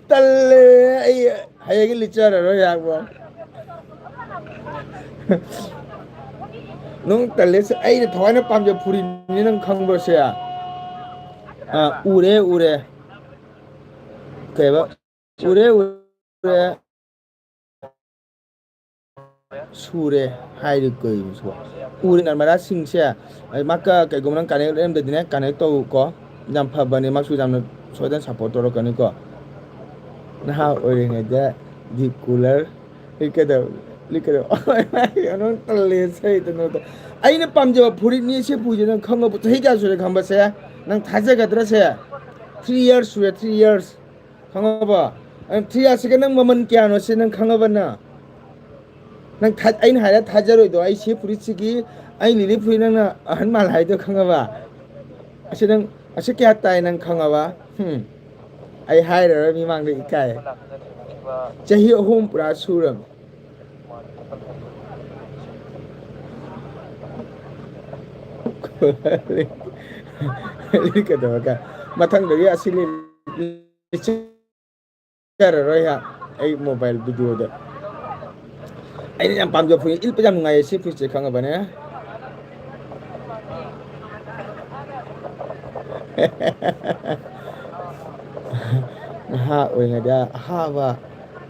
ꯇꯜꯂꯦ ꯑꯩ ꯍꯌꯦꯡ ꯂꯤꯠꯆꯔꯔꯣꯏ ꯌꯥꯛꯕ ꯅꯪ ꯇꯜꯂꯦꯁꯦ ꯑꯩꯅ ꯊꯋꯥꯏꯅ ꯄꯥꯝꯖꯕ ꯐꯨꯔꯤꯠꯅꯤ ꯅꯪ ꯈꯪꯕ꯭ꯔꯁꯦ ꯎꯔꯦ ꯀꯩꯕ ꯎꯔꯦ sure hai được cười số uri nan mara sing se maka kai gomnan connect em de dine connect to ko jam pha bani maksu jam so dan support to kan ko na ha ori ngai da di cooler likada anon tale sai to no aina pamje phuri ni se puje nang khang bu thai ga sure khang ba se nang thaje ga dra se 3 years sure 3 years khang ba 3 years ke nang maman kya no se nang khang ba na nang thad ain haira thajaroi do ai se puri chigi ai lili puri nang na han mal hai do khanga ba ase nang ase kya tai nang khanga ba ai hai ra mi mang de ikai chahi ahum pura suram li ka do ka mathang de asili chara roi ha ai mobile video da ai yang pam jo puri il pajam ngai se puri che khanga ba ne ha oi nga da ha ba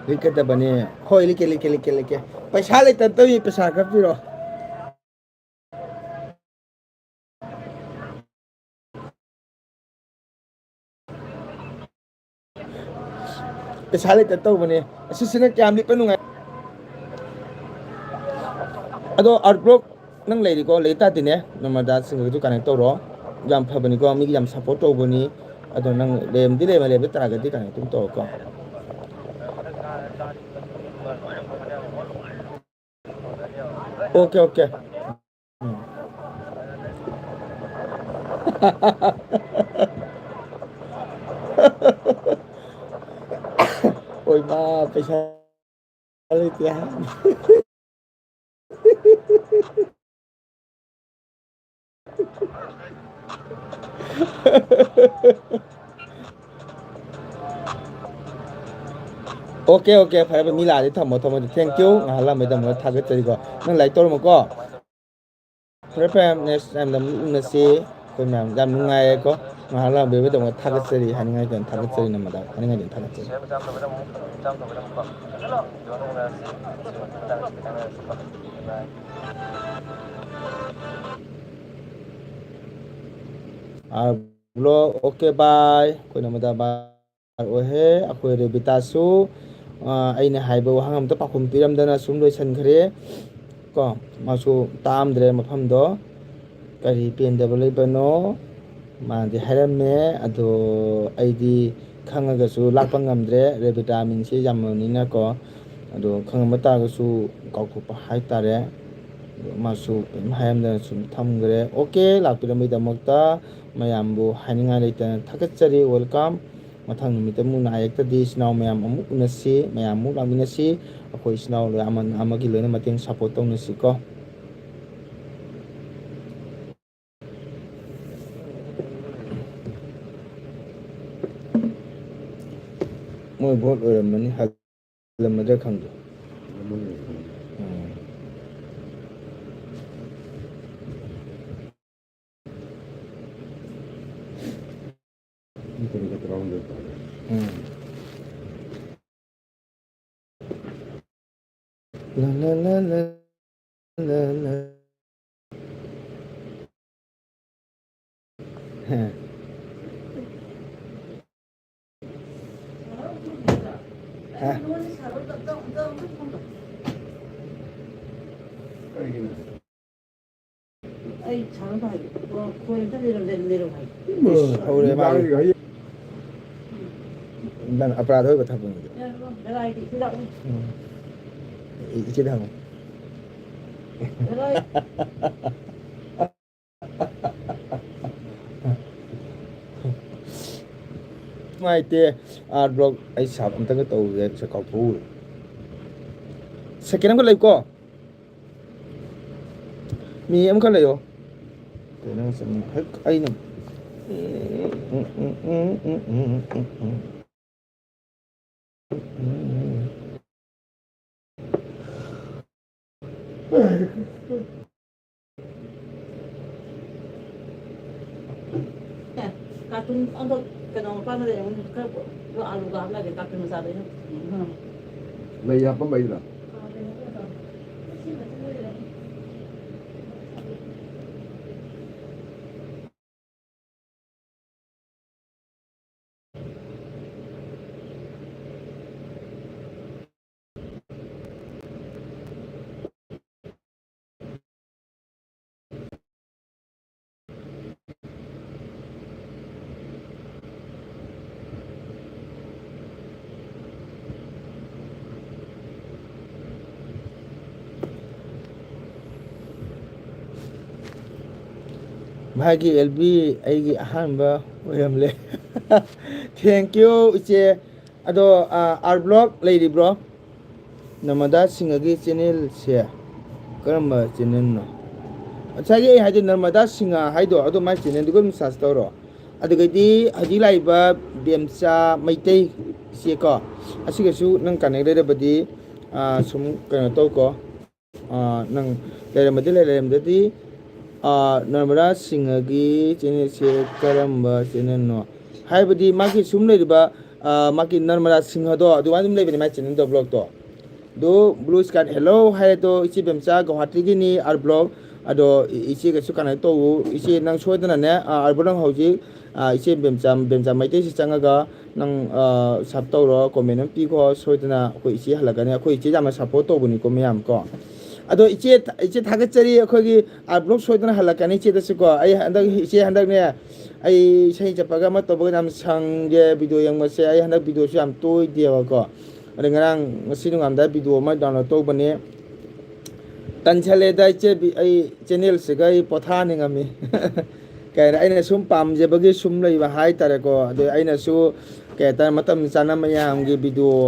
likata bane hoi like paisa le tan to paisa ka piro paisa le tan to bane asisina kyam li panu ngai ado outblock nang lady ko leta tine namada singa tu connect to ro jam phabani ko mi jam support to bani ado nang lem di lem tra ga di connect to ko okay oi ma paisa le tia okay phải mi la đi thầm một thank you là mấy tầm thằng cái gì có nâng lại tôi một có phải next time làm nó sẽ tôi làm làm ngay có là mấy tầm thằng cái gì hay ngay tầm thằng cái gì nằm đó hay ngay tầm thằng cái gì Bro, okay bye. Ko na madaba ohe ako rebitasu aina haiba wahangam ta pakhum piram dana sum loi san khare ko masu tam dre mafam do kari pen da bolai bano ma de haram me ado aidi khanga ga su lakpa ngam dre revitamin si jamni na ko ado khanga mata ga su kau ko pa hai tare masu haram da sum tham gre okay lakpiram mi da mokta mayambu haninga leita thakachari welcome mathang numita mu na ayakta di snaw mayam amuk unasi mayam mu laminasi ako snaw lo aman amagi lo na mating support tong nasi ko mo bot oram mani halam madra khangdo la ai chẳng phải quên tất lên hore ma dan अपराध होय कथा बुझ लड़ाई की लड़ाई इचे Dhang mai te blog ai sap ta ka to ye sa ka pu second ko lai ko mi em ka lai yo te nang sam hak ai nam kartun untuk kenapa pada yang kan lo alu gam lagi kartun besar itu Lay apa bayi lah. ꯃꯥꯒꯤ ꯑꯦꯜꯕꯤ ꯑꯩꯒꯤ ꯑꯍꯥꯟꯕ ꯑꯣꯏꯔꯝꯂꯦ thank you ꯏꯆꯦ ꯑꯗꯣ R block ꯂꯩꯔꯤꯕ꯭ꯔꯣ ꯅꯔꯃꯗꯥ ꯁꯤꯡꯍꯒꯤ ꯆꯦꯅꯦꯜꯁꯦ ꯀꯔꯝꯕ ꯆꯦꯅꯦꯜꯅꯣ ꯉꯁꯥꯏꯒꯤ ꯑꯩ ꯍꯥꯏꯗꯤ ꯅꯔꯃꯗꯥ ꯁꯤꯡꯍ ꯍꯥꯏꯗꯣ ꯑꯗꯣ ꯃꯥꯏ ꯆꯦꯅꯦꯜꯗꯨꯒ ꯑꯗꯨꯝ ꯁꯥꯔꯆ ꯇꯧꯔꯣ ꯑꯗꯨꯒꯗꯤ ꯍꯧꯖꯤꯛ ꯂꯥꯛꯏꯕ ꯕꯦꯝꯆꯥ ꯃꯩꯇꯩ ꯏꯆꯦꯀꯣ ꯑꯁꯤꯒꯁꯨ ꯅꯪ ꯀꯅꯦꯛ ꯂꯩꯔꯕꯗꯤ ꯁꯨꯝ ꯀꯩꯅꯣ ꯇꯧꯀꯣ ꯅꯪ ꯂꯩꯔꯝꯃꯗꯤ ꯂꯩꯔꯝꯗꯗꯤ ꯅꯔꯃꯗꯥ ꯁꯤꯡꯍꯒꯤ ꯆꯦꯅꯦꯜꯁꯦ ꯀꯔꯝꯕ ꯆꯦꯅꯦꯜꯅꯣ ꯍꯥꯏꯕꯗꯤ ꯃꯥꯒꯤ ꯁꯨꯝ ꯂꯩꯔꯤꯕ ꯃꯥꯒꯤ ꯅꯔꯃꯗꯥ ꯁꯤꯡꯍꯗꯣ ꯑꯗꯨꯃꯥꯏꯅ ꯑꯗꯨꯝ ꯂꯩꯕꯅꯤ ꯃꯥꯒꯤ ꯆꯦꯅꯦꯜꯗꯣ ꯕ꯭ꯂꯣꯛꯇꯣ ꯑꯗꯣ ꯕ꯭ꯂꯨ ꯁ꯭ꯀꯥꯏꯠ ꯍꯦꯜꯂꯣ ꯍꯥꯏꯗꯣ ꯏꯆꯦ ꯕꯦꯝꯆꯥ ꯒꯧꯍꯥꯇꯤꯒꯤꯅꯤ ꯑꯥꯔ ꯕ꯭ꯂꯣꯛ ꯑꯗꯣ ꯏꯆꯦꯒꯁꯨ ꯀꯅꯦꯛ ꯇꯧꯎ ꯏꯆꯦ ꯅꯪ ꯁꯣꯏꯗꯅꯅꯦ ꯑꯥꯔ ꯕ꯭ꯂꯣꯛ ꯅꯪ ꯍꯧꯖꯤꯛ ꯏꯆꯦ ꯕꯦꯝꯆꯥ ꯃꯩꯇꯩꯁꯤ ꯆꯪꯉꯒ ꯅꯪ ꯁꯕ ꯇꯧꯔꯣ ꯀꯣꯃꯦꯟ ꯑꯃ ꯄꯤꯈꯣ ꯁꯣꯏꯗꯅ ꯑꯩꯈꯣꯏ ꯏꯆꯦ ꯍꯜꯂꯛꯀꯅꯤ ꯑꯩꯈꯣꯏ ꯏꯆꯦ ꯌꯥꯝꯅ ꯁꯞꯄꯣꯔꯠ ꯇꯧꯕꯅꯤꯀꯣ ꯃꯌꯥꯝ ꯀꯣ ꯑꯗꯣ ꯏꯆꯦ ꯊꯥꯒꯠꯆꯔꯤ ꯑꯩꯈꯣꯏꯒꯤ ꯑꯥꯔ ꯕ꯭ꯂꯣꯛ ꯁꯣꯏꯗꯅ ꯍꯜꯂꯛꯀꯅꯤ ꯏꯆꯦꯗꯁꯨꯀꯣ ꯑꯩ ꯍꯟꯗꯛ ꯏꯆꯦ ꯍꯟꯗꯛꯅꯦ ꯑꯩ ꯏꯁꯩ ꯆꯠꯄꯒ ꯑꯃ ꯇꯧꯕꯒ ꯌꯥꯝ ꯁꯪꯒꯦ ꯚꯤꯗꯤꯑꯣ ꯌꯦꯡꯕꯁꯦ ꯑꯩ ꯍꯟꯗꯛ ꯚꯤꯗꯤꯑꯣꯁꯨ ꯌꯥꯝ ꯇꯣꯏꯗꯦꯕꯀꯣ ꯑꯗꯩ ꯉꯔꯥꯡ ꯉꯁꯤ ꯅꯣꯡꯉꯥꯜꯂꯝꯗꯥꯏ ꯚꯤꯗꯤꯑꯣ ꯑꯃ ꯗꯥꯎꯟꯂꯣꯗ ꯇꯧꯕꯅꯦ ꯇꯟꯁꯜꯂꯦꯗ ꯏꯆꯦ ꯑꯩ ꯆꯦꯅꯦꯜꯁꯤꯒ ꯑꯩ ꯄꯣꯊꯥꯅꯤꯡꯉꯝꯃꯤ ꯀꯩ ꯍꯥꯏꯅꯤ ꯑꯩꯅ ꯁꯨꯝ ꯄꯥꯝꯖꯕꯒꯤ ꯁꯨꯝ ꯂꯩꯕ ꯍꯥꯏꯇꯥꯔꯦꯀꯣ ꯑꯗꯩ ꯑꯩꯅꯁꯨ ꯀꯩ ꯍꯥꯏꯇꯥꯔꯦ ꯃꯇꯝ ꯆꯥꯅ ꯃꯌꯥꯝꯒꯤ ꯚꯤꯗꯤꯑꯣ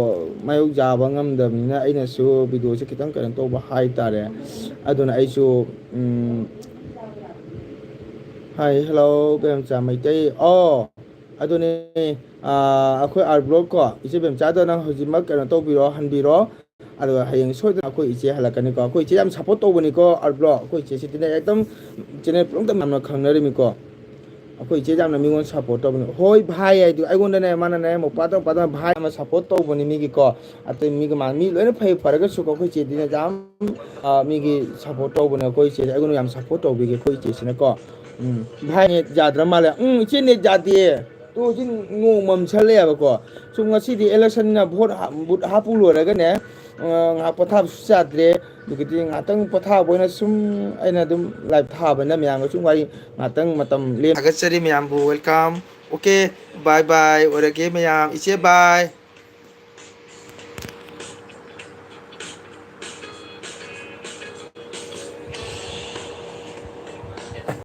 ꯃꯥꯌꯣꯛ ꯌꯥꯕ ꯉꯝꯗꯕꯅꯤꯅ ꯑꯩꯅꯁꯨ ꯚꯤꯗꯤꯑꯣꯁꯦ ꯈꯤꯇꯪ ꯀꯩꯅꯣ ꯇꯧꯕ ꯍꯥꯏꯇꯥꯔꯦ ꯑꯗꯨꯅ ꯑꯩꯁꯨ ꯍꯥꯏ ꯍꯜꯂꯣ ꯕꯦꯝꯆꯥ ꯃꯩꯇꯩ ꯑꯗꯨꯅꯦ ꯑꯩꯈꯣꯏ ꯑꯥꯔ ꯕ꯭ꯂꯣꯛ ꯀꯣ ꯏꯆꯦ ꯕꯦꯝꯆꯥꯗꯣ ꯅꯪ ꯍꯧꯖꯤꯛꯃꯛ ꯀꯩꯅꯣ ꯇꯧꯕꯤꯔꯣ ꯍꯟꯕꯤꯔꯣ ꯑꯗꯨꯒ ꯍꯌꯦꯡ ꯁꯣꯏꯗꯅ ꯑꯩꯈꯣꯏ ꯏꯆꯦ ꯍꯜꯂꯛꯀꯅꯤꯀꯣ ꯑꯩꯈꯣꯏ ꯏꯆꯦ ꯌꯥꯝ ꯁꯞꯄꯣꯔꯠ ꯇꯧꯕꯅꯤꯀꯣ ꯑꯥꯔ ꯕ꯭ꯂꯣꯛ ꯑꯩꯈꯣꯏ ꯏꯆꯦꯁꯤꯗꯤꯅꯦ ꯑꯦꯛꯗꯝ ꯆꯦꯅꯦꯜ ꯄꯨꯝꯅꯃꯛꯇ ꯌꯥꯝꯅ ꯈꯪꯅꯔꯤꯃꯤꯀꯣ ꯑꯩꯈꯣꯏ ꯏꯆꯦ ꯌꯥꯝꯅ ꯃꯤꯉꯣꯟꯗ ꯁꯞꯄꯣꯔꯠ ꯇꯧꯕꯅꯤ ꯍꯣꯏ ꯚꯥꯏ ꯍꯥꯏꯗꯤ ꯑꯩꯉꯣꯟꯗꯅꯦ ꯃꯥꯅꯅꯦ ꯃꯄꯥꯗꯚꯥꯏ ꯑꯃ ꯁꯞꯄꯣꯔꯠ ꯇꯧꯕꯅꯤ ꯃꯤꯒꯤꯀꯣ ꯑꯇꯩ ꯃꯤꯒ ꯃꯤ ꯂꯣꯏꯅ ꯐꯔꯒꯁꯨꯀꯣ ꯑꯩꯈꯣꯏ ꯏꯆꯦꯗꯤꯅꯦ ꯌꯥꯝ ꯃꯤꯒꯤ ꯁꯞꯄꯣꯔꯠ ꯇꯧꯕꯅꯦ ꯑꯩꯈꯣꯏ ꯏꯆꯦꯁꯦ ꯑꯩꯉꯣꯟꯗ ꯌꯥꯝ ꯁꯞꯄꯣꯔꯠ ꯇꯧꯕꯤꯒꯦ ꯑꯩꯈꯣꯏ ꯏꯆꯦꯁꯤꯅꯀꯣ ꯚꯥꯏ ꯅꯦꯠ ꯌꯥꯗ꯭ꯔ ꯃꯥꯜꯂꯦ ꯏꯆꯦ ꯅꯦꯠ ꯌꯥꯗꯦ ꯇꯣ ꯍꯧꯖꯤꯛ ꯅꯣꯡ ꯃꯝꯁꯜꯂꯛꯑꯦꯕꯀꯣ ꯁꯨꯝ ꯉꯁꯤꯗꯤ ꯑꯦꯂꯦꯛꯁꯟꯅ ꯚꯣꯠ ꯍꯥꯞꯄꯨ ꯂꯣꯏꯔꯒꯅꯦ ꯉꯥꯏꯍꯥꯛ ꯄꯣꯊꯥꯕꯁꯨ ꯌꯥꯗ꯭ꯔꯦ ꯑꯗꯨꯒꯤꯗꯤ ꯉꯥꯏꯍꯥꯛꯇꯪ ꯄꯣꯊꯥꯕ ꯑꯣꯏꯅ ꯁꯨꯝ ꯑꯩꯅ ꯑꯗꯨꯝ ꯂꯥꯏꯚ ꯊꯥꯕꯅ ꯃꯌꯥꯝꯒ ꯁꯨꯝ ꯋꯥꯔꯤ ꯉꯥꯏꯍꯥꯛꯇꯪ ꯃꯇꯝ ꯊꯥꯒꯠꯆꯔꯤ ꯃꯌꯥꯝꯕꯨ ꯋꯦꯜꯀꯝ ꯑꯣꯀꯦ ꯕꯥꯏ ꯕꯥꯏ ꯑꯣꯏꯔꯒꯦ ꯃꯌꯥꯝ ꯏꯆꯦ ꯕꯥꯏ